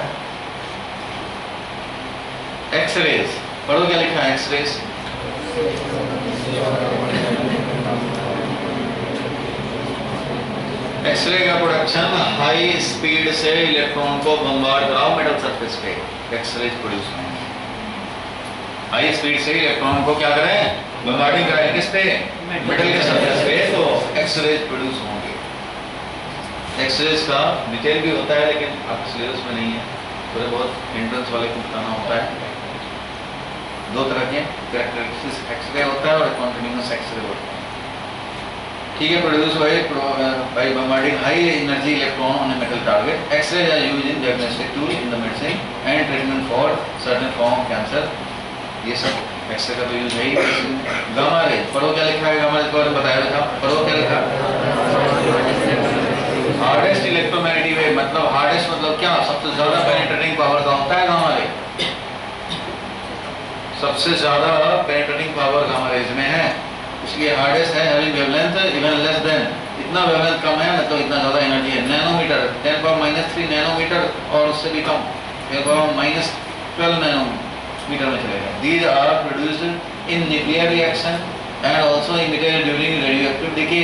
X-rays पढ़ो क्या लिखा है, एक्सरेज एक्सरे का प्रोडक्शन हाई स्पीड से इलेक्ट्रॉन को बम्बार्ड कराओ मेटल सरफेस पे, एक्सरे प्रोड्यूस होंगे। हाई स्पीड से इलेक्ट्रॉन को क्या करें, बम्बार्डिंग कराएं किस पे, मेटल के सरफेस पे, तो एक्सरे प्रोड्यूस होंगे। एक्सरे का डिटेल भी होता है लेकिन आपके सिलेबस में नहीं है, थोड़े बहुत एंट्रेंस वाले को बताना होता है। दो तरह के कैरेक्टरिस्टिक्स एक्सरे होता है और कॉन्टिन्यूस एक्सरे होता है। ठीक है, produce by bombarding high energy electron on a metal target. X ray are used in diagnostic tool in the medicine and treatment for certain form of cancer. ये सब एक्सरे का तो यूज है ही। गामा रे पढ़ो, क्या लिखा है गामा रे के बारे में बताया था, पढ़ो क्या लिखा। हार्डेस्ट इलेक्ट्रोमैग्नेटिक वेव, मतलब हार्डेस्ट मतलब क्या, सबसे ज्यादा पेनिट्रेटिंग पावर का होता है गामा रे। सबसे ज्यादा पेनिट्रेटिंग पावर गामा रेज में है, इसलिए हार्डेस्ट है। Having wavelength even less than, इतना वेवलेंथ कम है मतलब इतना ज्यादा एनर्जी है। नैनोमीटर 10⁻³ नैनोमीटर और उससे भी कम 10⁻12 नैनोमीटर में चलेगा। These are produced in nuclear reaction and also emitted during radioactive decay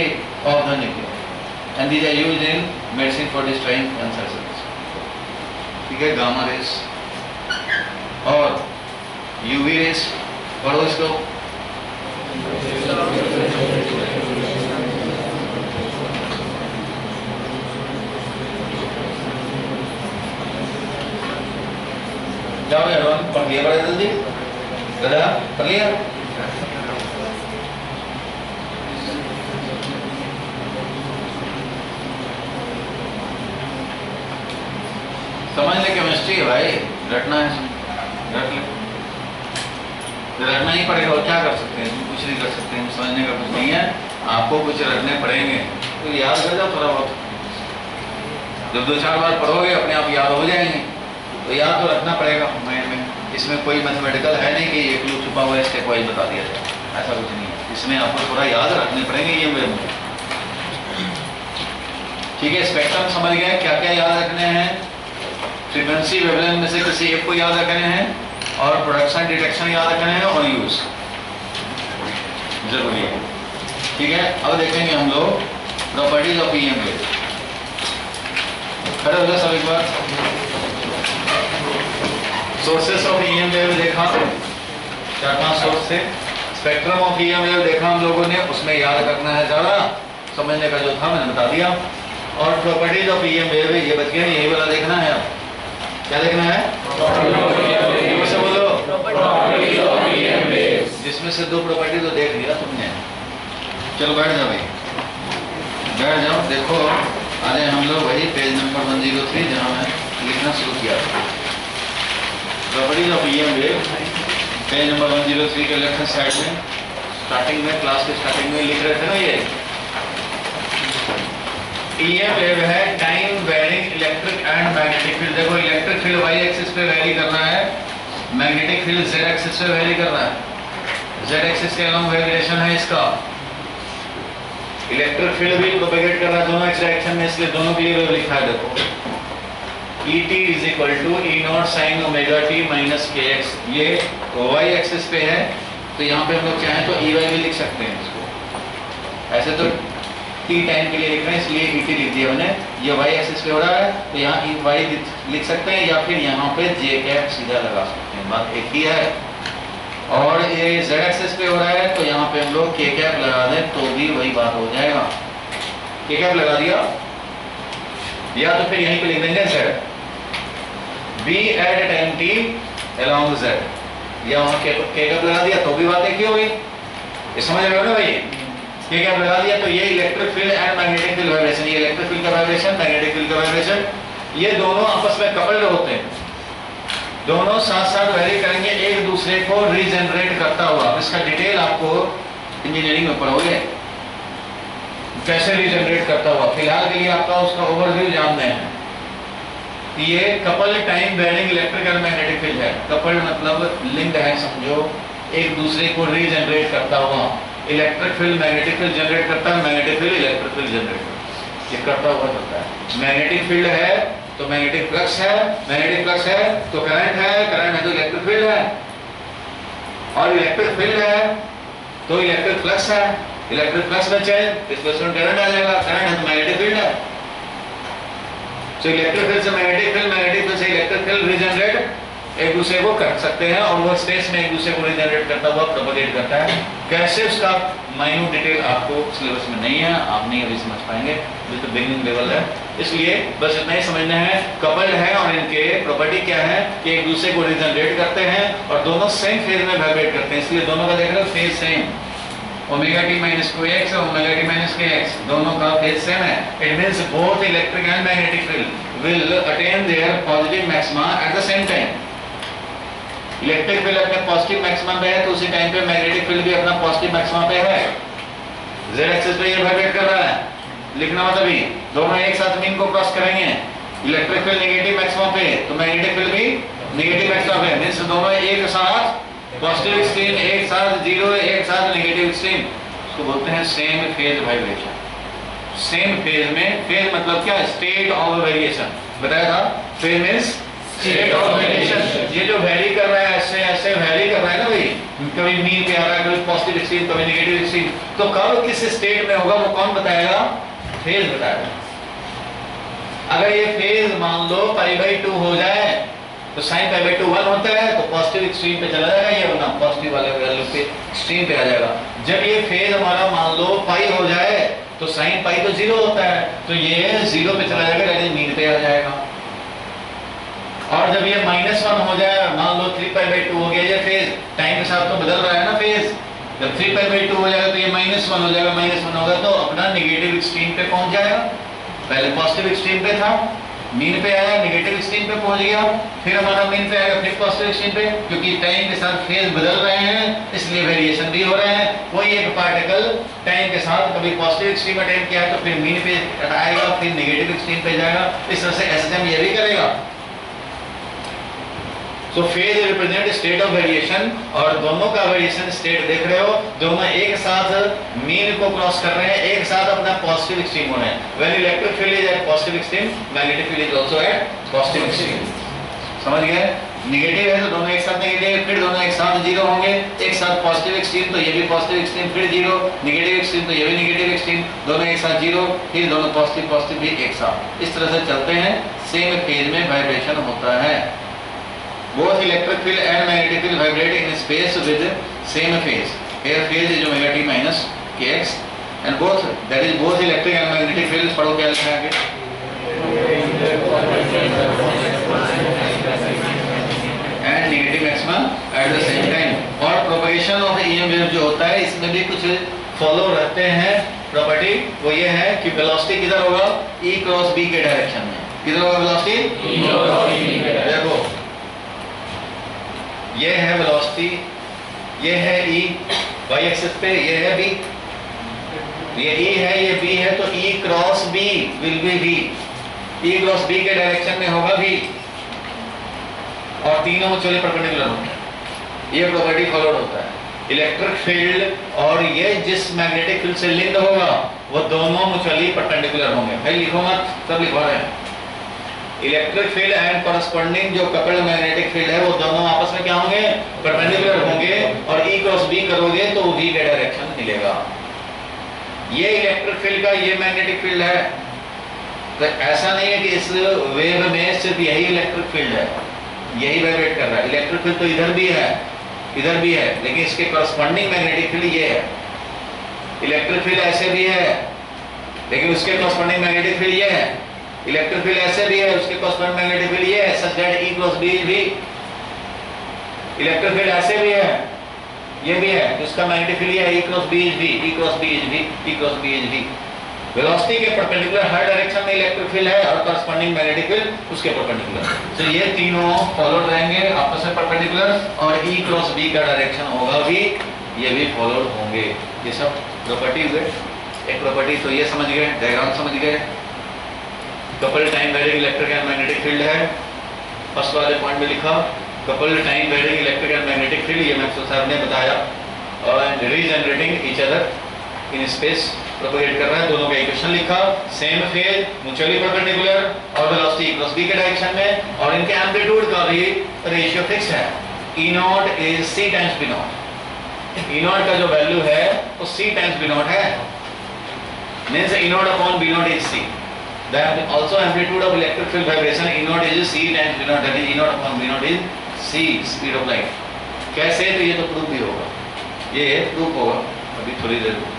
of the nuclear and these are used in medicine for destroying cancer cells. ठीक है, गामा रेज और UV rays पढ़ो इसको। जाओ एडवांस पढ़ लिया बड़ा जल्दी, गधा पढ़ लिया। समझ ले, केमिस्ट्री है भाई, रटना है, रट ले। रटना ही पड़ेगा और क्या कर सकते हैं, कुछ नहीं कर सकते हैं, समझने का कुछ नहीं है, आपको कुछ रटने पड़ेंगे तो याद कर जाओ थोड़ा बहुत। जब 2-4 बार पढ़ोगे अपने आप याद हो जाएंगे, तो याद तो रखना पड़ेगा माइंड में। इसमें कोई मैथमेटिकल है नहीं कि ये क्लू छुपा हुआ है स्टेप वाइज बता दिया जाए, ऐसा कुछ नहीं है। इसमें आपको थोड़ा याद रखने पड़ेंगे ये वे। ठीक है, स्पेक्ट्रम समझ गए, क्या क्या याद रखने हैं। फ्रीक्वेंसी वेवलेंथ में से किसी एक को याद रखने हैं और प्रोडक्शन डिटेक्शन याद रखने हैं और यूज जरूरी है। ठीक है, अब देखेंगे हम लोग प्रॉपर्टीज ऑफ ईएम वेव। खड़े हो जाओ सब एक बार। सोर्सेस ऑफ ईएम वेव देखा, 4-5 सोर्स से। स्पेक्ट्रम ऑफ ईएम वेव देखा हम लोगों ने, उसमें याद रखना है, ज्यादा समझने का जो था मैंने बता दिया। और प्रॉपर्टीज ऑफ ईएम वेव ये बच गया, यही वाला देखना है। अब क्या देखना है, से बोलो, जिसमें से 2 प्रॉपर्टी तो देख लिया तुमने। चलो बैठ जाओ भाई, बैठ जाओ। देखो आ जाए हम लोग वही पेज नंबर 103 जहाँ मैं लिखना शुरू किया था। Properties of EM wave page number 103 के लेफ्ट साइड में स्टार्टिंग में, क्लास के स्टार्टिंग में लिख रहे थे ना। ये ईएम वेव है time varying electric and magnetic field. देखो इलेक्ट्रिक फील्ड वाई एक्सिस पे वेरी करना है, मैग्नेटिक फील्ड जेड एक्सिस पे वेरी करना है। जेड एक्सिस के अलॉन्ग वेरिएशन है इसका। इलेक्ट्रिक फील्ड भी प्रोपेगेट कर रहा है दोनों एक्स डायरेक्शन में, इसलिए दोनों के लिए वेव लिखा है। देखो Et is equal to E0 sin omega t minus kx। ये y एक्सिस पे है तो यहाँ पे हम लोग चाहें तो Ey भी लिख सकते हैं इसको। ऐसे तो t टाइम के लिए लिख रहे हैं इसलिए Et लिख दिया मैंने। ये y एक्सिस पे हो रहा है तो यहाँ y लिख सकते हैं या फिर यहाँ पे j कैप सीधा लगा सकते हैं, बात एक ही है। और ये z एक्सिस पे हो रहा है तो यहाँ पे हम लोग k कैप लगा दें तो भी वही बात हो जाएगा। k कैप लगा दिया या तो फिर यहीं पे लिख देंगे z b at time t along z, या वहाँ k कैप लगा दिया तो भी बात एक ही होगी। ये समझ रहे हो ना भाई, k कैप लगा दिया तो ये electric field and magnetic field vibration, ये इलेक्ट्रिक फील्ड का वाइब्रेशन, मैग्नेटिक फील्ड का वाइब्रेशन, ये दोनों आपस में कपल्ड होते हैं, दोनों साथ साथ वेरी करेंगे, एक दूसरे को रीजनरेट करता हुआ। इसका डिटेल आपको इंजीनियरिंग में पढ़ोगे कैसे रीजनरेट करता हुआ। फिलहाल के लिए आपका उसका ओवरव्यू जानते हैं। ये couple time varying electric and magnetic field है। कपल मतलब लिंक्ड है समझो, एक दूसरे को रीजनरेट करता हुआ। Electric field magnetic field generate करता है, magnetic field electric field generate करता है, ये करता हुआ चलता है। मैग्नेटिक फील्ड है तो मैग्नेटिक फ्लक्स है, मैग्नेटिक फ्लक्स है तो करंट है, करंट है तो इलेक्ट्रिक फील्ड है, और इलेक्ट्रिक फील्ड है तो इलेक्ट्रिक फ्लक्स है। इलेक्ट्रिक फ्लक्स में चेंज, डिस्प्लेसमेंट करंट आ जाएगा, करंट है तो मैग्नेटिक फील्ड है। तो इलेक्ट्रिक फील्ड से मैग्नेटिक फील्ड, मैग्नेटिक फील्ड से इलेक्ट्रिक फील्ड रीजनरेट एक दूसरे को कर सकते हैं और वो स्पेस में एक दूसरे को रीजनरेट करता हुआ प्रोपगेट करता है। कैसे उसका माइन्यूट डिटेल आपको सिलेबस में नहीं है, आप नहीं अभी समझ पाएंगे, ये तो बिगिनिंग लेवल है, इसलिए बस इतना ही समझना है। कपल्ड है और इनके प्रॉपर्टी क्या है कि एक दूसरे को रीजनरेट करते हैं और दोनों सेम फेज में वाइब्रेट करते हैं, इसलिए दोनों का देख रहे हो phase same, omega T minus k x और ओमेगा टी माइनस के एक्स, दोनों का फेज सेम है। It means both electric and magnetic field will attain their positive maxima at the same time. Electric field अपने positive maximum पे है तो उसी टाइम पे मैग्नेटिक फील्ड भी अपना पॉजिटिव मैक्सिमम पे है। z एक्सिस पे ये वाइब्रेट कर रहा है, लिखना मतलब ही दोनों एक साथ मीन को क्रॉस करेंगे। इलेक्ट्रिक फील्ड नेगेटिव मैक्सिमम पे तो मैग्नेटिक फील्ड भी नेगेटिव मैक्सिमम पे, मींस दोनों एक साथ पॉजिटिव एक्सट्रीम, एक साथ जीरो, एक साथ नेगेटिव एक्सट्रीम, इसको बोलते हैं same phase vibration. Same phase में, फेज मतलब क्या, स्टेट ऑफ वेरिएशन बताया था। Phase means state of variation, ये जो वेरी कर रहा है ऐसे ऐसे वेरी कर रहा है ना भाई, कभी मीन पे आ रहा है, कभी पॉजिटिव एक्सट्रीम, कभी नेगेटिव एक्सट्रीम, तो कब किस स्टेट में होगा वो कौन बताएगा, फेज बताएगा। अगर ये फेज मान लो π/2 हो जाए तो sin π/2 1 होता है तो पॉजिटिव एक्सट्रीम पे चला जाएगा, ये वरना पॉजिटिव वाले वैल्यू पे एक्सट्रीम पे आ जाएगा। जब ये फेज हमारा मान लो पाई हो जाए तो sin पाई तो 0 होता है तो ये 0 पे चला जाएगा, यानी मीन पे आ जाएगा। और जब ये -1 हो जाए, मान लो 3π/2 हो गया, ये फेज टाइम के साथ तो बदल रहा है ना फेज, जब 3π/2 हो जाएगा तो ये -1 हो जाएगा, -1 होगा तो अपना नेगेटिव एक्सट्रीम पे पहुंच जाएगा। पहले पॉजिटिव एक्सट्रीम पे था, मीन पे आया, नेगेटिव एक्सट्रीम पे पहुंच गया, फिर हमारा मीन पे आएगा, फिर पॉजिटिव एक्सट्रीम पे, क्योंकि टाइम के साथ फेज बदल रहे हैं इसलिए वेरिएशन भी हो रहे हैं। कोई एक पार्टिकल टाइम के साथ कभी पॉजिटिव एक्सट्रीम अटेन किया तो फिर मीन पे आएगा, फिर नेगेटिव एक्सट्रीम पे जाएगा, इस तरह से एसएसएम ये भी करेगा। So phase represent state of variation और दोनों का वेरिएशन स्टेट देख रहे हो, दोनों एक साथ मीन को क्रॉस कर रहे हैं, एक साथ अपना पॉजिटिव एक्सट्रीम हो रहे हैं। When electric field is at positive extreme, magnetic field is also at positive extreme। समझ गए? नेगेटिव है तो दोनों एक साथ नेगेटिव, फिर दोनों एक साथ जीरो होंगे, एक साथ पॉजिटिव एक्सट्रीम तो ये भी पॉजिटिव एक्सट्रीम, फिर जीरो, नेगेटिव एक्सट्रीम तो ये भी नेगेटिव एक्सट्रीम, दोनों एक साथ जीरो, फिर दोनों पॉजिटिव पॉजिटिव भी एक साथ, इस तरह से चलते हैं। सेम फेज में वाइब्रेशन होता है। Both electric field and magnetic field vibrate in space with same phase. Here phase is omega t minus kx and both, that is both electric and magnetic fields, पढ़ो क्या लिखा है आगे, and negative maximum at the same time। और propagation of EM wave जो होता है इसमें भी कुछ फॉलो रहते हैं प्रॉपर्टी, वो ये है कि वेलोसिटी किधर होगा, E क्रॉस B के डायरेक्शन में। किधर होगा वेलोसिटी, E क्रॉस B के डायरेक्शन। देखो ये है वेलोसिटी, ये है E y एक्सिस पे, ये है B, ये E है, ये B है, तो E cross B will be V, E cross B के डायरेक्शन में होगा V, और तीनों चले परपेंडिकुलर होते हैं। ये प्रॉपर्टी फॉलोड होता है। इलेक्ट्रिक फील्ड और ये जिस मैग्नेटिक फील्ड से लिंक होगा वो दोनों म्यूचुअली परपेंडिकुलर होंगे। भाई लिखो मत, सब लिखवा रहे हैं। इलेक्ट्रिक फील्ड एंड कॉरस्पॉन्डिंग जो कपल्ड मैग्नेटिक फील्ड है वो दोनों आपस में क्या होंगे, परपेंडिकुलर होंगे, और E क्रॉस B करोगे तो V का डायरेक्शन मिलेगा। ये इलेक्ट्रिक फील्ड का ये मैग्नेटिक फील्ड है, तो ऐसा नहीं है कि इस वेव में सिर्फ यही इलेक्ट्रिक फील्ड है, यही वाइब्रेट कर रहा है। इलेक्ट्रिक फील्ड तो इधर भी है, इधर भी है, लेकिन इसके कॉरस्पॉन्डिंग मैग्नेटिक फील्ड ये है। इलेक्ट्रिक फील्ड ऐसे भी है लेकिन उसके कॉरस्पॉन्डिंग मैग्नेटिक फील्ड ये है। इलेक्ट्रिक फील्ड ऐसे भी है, उसके कॉरस्पॉन्डिंग मैग्नेटिक फील्ड ये है, such that E cross B भी। इलेक्ट्रिक फील्ड ऐसे भी है, ये भी है, उसका मैग्नेटिक फील्ड ये है, E cross B is V, E cross B is V, E cross B is V। Velocity के परपेंडिकुलर हर डायरेक्शन में इलेक्ट्रिक फील्ड है और कॉरस्पॉन्डिंग मैग्नेटिक फील्ड उसके परपेंडिकुलर। तो ये तीनों फॉलोड रहेंगे आपस में परपेंडिकुलर, और E क्रॉस B का डायरेक्शन होगा भी, ये भी फॉलोड होंगे। ये सब प्रॉपर्टी हुए। एक प्रॉपर्टी तो ये समझ गए, डायग्राम समझ गए। Coupled time varying electric and magnetic field है, फर्स्ट वाले पॉइंट में लिखा coupled time varying electric and magnetic field, ये मैक्सवेल साहब ने बताया। और regenerating each other in space, propagate कर रहा है, दोनों का इक्वेशन लिखा। सेम फेज, म्यूचुअली परपेंडिकुलर, और वेलोसिटी क्रॉस B के डायरेक्शन में, और इनके एम्पलीट्यूड का भी रेशियो फिक्स है। E0 is C times B0। E naught का जो वैल्यू है वो C टाइम्स बी नॉट है, means E naught upon B naught is C. That also amplitude of electric field vibration E naught is C times B naught, that is E naught upon B naught is C, speed of light. कैसे? तो ये तो proof भी होगा, ये proof होगा अभी थोड़ी देर में,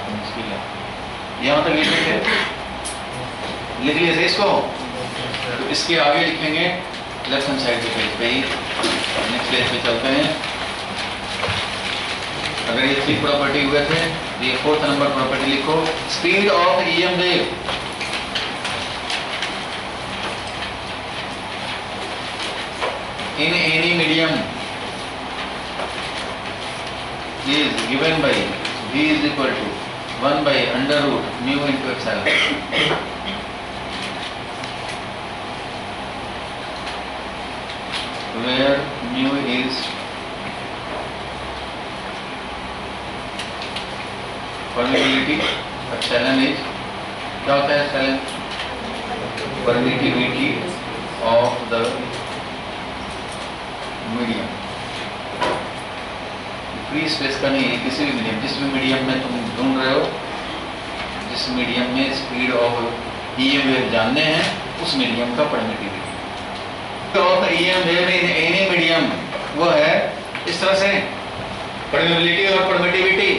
मुश्किल है यहाँ तक लिखेंगे, लिख लिए थे इसको, तो इसके आगे लिखेंगे लेफ्ट हैंड साइड के पेज पे ही, नेक्स्ट पेज पे चलते हैं. अगर ये 3 प्रॉपर्टी हुए थे तो ये 4th नंबर प्रॉपर्टी लिखो, speed of EM wave in any medium is given by V is equal to 1 by under root mu into epsilon. Where mu is permittivity, epsilon is क्या होता है epsilon? Permittivity of the medium. Free space का नहीं है, किसी भी medium, जिस भी मीडियम में तुम ढूंढ रहे हो, जिस मीडियम में स्पीड ऑफ EM वेव जानने हैं उस मीडियम का permittivity of EM wave in any medium वो है इस तरह से, परमिटिविटी और परमिटिविटी.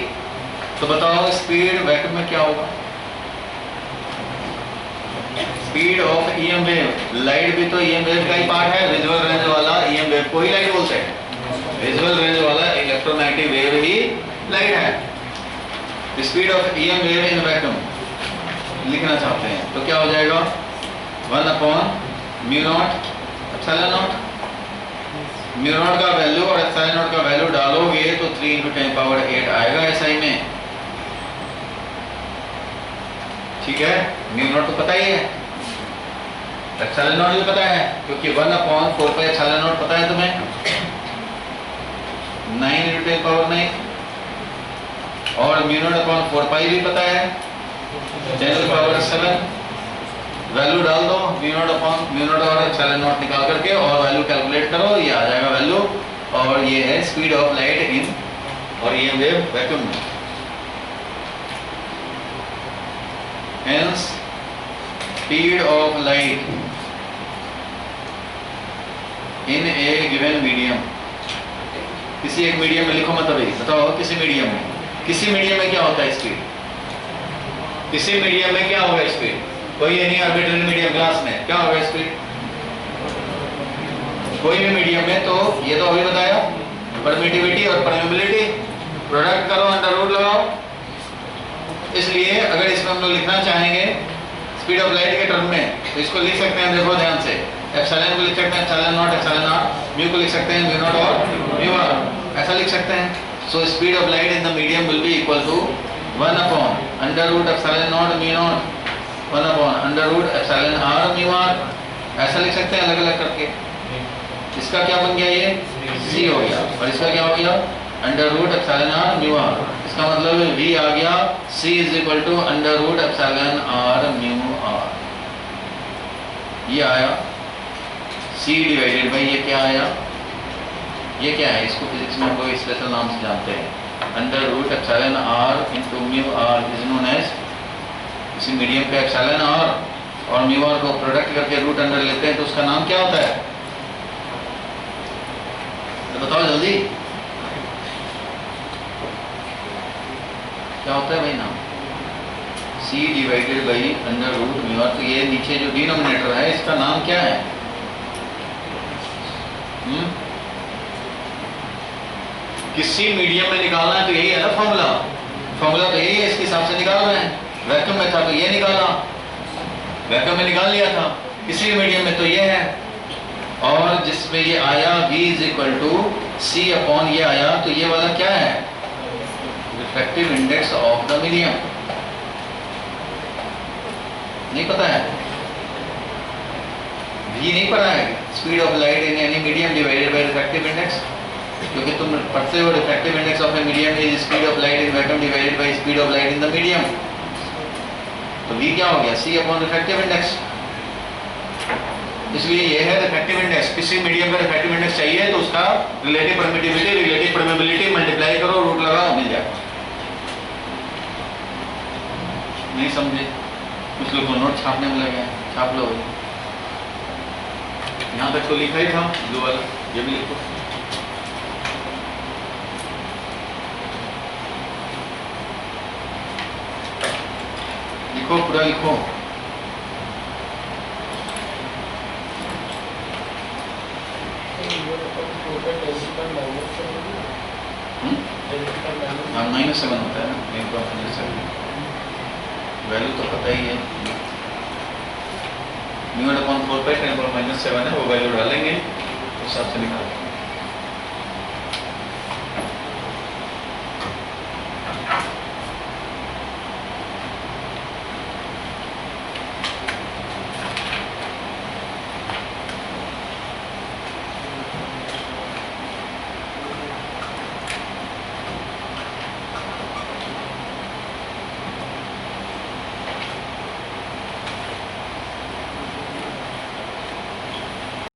तो बताओ स्पीड वैक्यूम में क्या होगा? Speed of EM wave, light भी तो EM वेव का ही पार्ट है, विजुअल रेंज वाला EM वेव को ही लाइट बोलते हैं, विजुअल रेंज वाला इलेक्ट्रोमैग्नेटिक वेव ही लाइट है. Speed of EM wave in vacuum लिखना चाहते हैं तो क्या हो जाएगा? 1 upon mu naught epsilon naught. Mu not का वैल्यू और एप्सिलॉन नॉट का वैल्यू डालोगे तो 3 × 10⁸ आएगा SI में. ठीक है, म्यू नॉट तो पता ही है, एप्सिलॉन नॉट भी पता है क्योंकि 1 अपॉन 4 पाई एप्सिलॉन नॉट पता है तुम्हें, 9 × 10⁹, और म्यू नॉट अपॉन 4 पाई भी पता है, 10⁷. वैल्यू डाल दो mu naught upon mu naught और एप्सिलॉन नॉट निकाल करके और वैल्यू कैलकुलेट करो, ये आ जाएगा वैल्यू, और ये है स्पीड ऑफ लाइट इन और EM वेव वैक्यूम में. Hence speed of light in a given medium, किसी एक मीडियम में लिखो मत, अभी बताओ किसी मीडियम में क्या होता है स्पीड? किसी मीडियम में क्या होगा स्पीड? कोई एनी आर्बिट्ररी मीडियम, ग्लास में क्या होगा स्पीड? कोई भी मीडियम में, तो ये तो अभी बताया, परमिटिविटी और परमेबिलिटी, प्रोडक्ट करो, अंडर रूट लगाओ. इसलिए अगर इसमें हम लोग लिखना चाहेंगे स्पीड ऑफ लाइट के टर्म में तो इसको लिख सकते हैं, देखो ध्यान से, एप्सिलॉन को लिख सकते हैं epsilon naught epsilon are, mu को लिख सकते हैं म्यू नॉट और म्यू आर, ऐसा लिख सकते हैं. So speed of light in the medium will be equal to 1 upon under root epsilon naught mu naught, 1 upon under root epsilon are mu R, ऐसा लिख सकते हैं अलग अलग करके. इसका क्या बन गया? ये C हो गया, और इसका क्या हो गया? Under root epsilon are mu r. इसका मतलब V आ गया C is equal to under root epsilon are mu r. ये आया C डिवाइडेड बाई, ये क्या आया? ये क्या है? इसको फिजिक्स में कोई स्पेशल नाम से जानते हैं, under root epsilon r into mu r is known as, किसी मीडियम पे एप्सिलॉन आर और म्यू आर को प्रोडक्ट करके रूट अंडर लेते हैं तो उसका नाम क्या होता है? तो बताओ जल्दी, क्या होता है भाई नाम? C divided by under root mu r. तो ये नीचे जो डिनोमिनेटर है इसका नाम क्या है? किसी मीडियम में निकालना है तो यही है ना फॉर्मूला, तो यही है, इसके हिसाब से निकाल रहे हैं. वैक्यूम में था तो ये निकाला, वैक्यूम में निकाल लिया था, किसी मीडियम में तो ये है, और जिसमें ये आया V is equal to C upon ये आया, तो ये वाला क्या है? Refractive index of the medium. नहीं पता है? V नहीं पता है, speed of light in any medium divided by refractive index, क्योंकि तुम पढ़ते हो refractive index of a medium is speed of light in vacuum divided by speed of light in the medium. तो V क्या हो गया? C upon refractive index. इसलिए ये है रिफ्रैक्टिव इंडेक्स। किसी मीडियम का रिफ्रैक्टिव इंडेक्स चाहिए तो उसका रिलेटिव परमिटिविटी मल्टीप्लाई करो, रूट लगाओ, मिल जाएगा। नहीं समझे? कुछ लोग नोट छापने में लगे हैं, छाप लो भाई। यहाँ तक तो लिखा ही था ब्लू वाला, ये भी लिखो। लिखो, पूरा लिखो। -7 होता है ना, वैल्यू तो पता ही है। न्यू अपॉन 4 पाई 10 - 7 है, वो वैल्यू डालेंगे, उस हिसाब से निकालेंगे।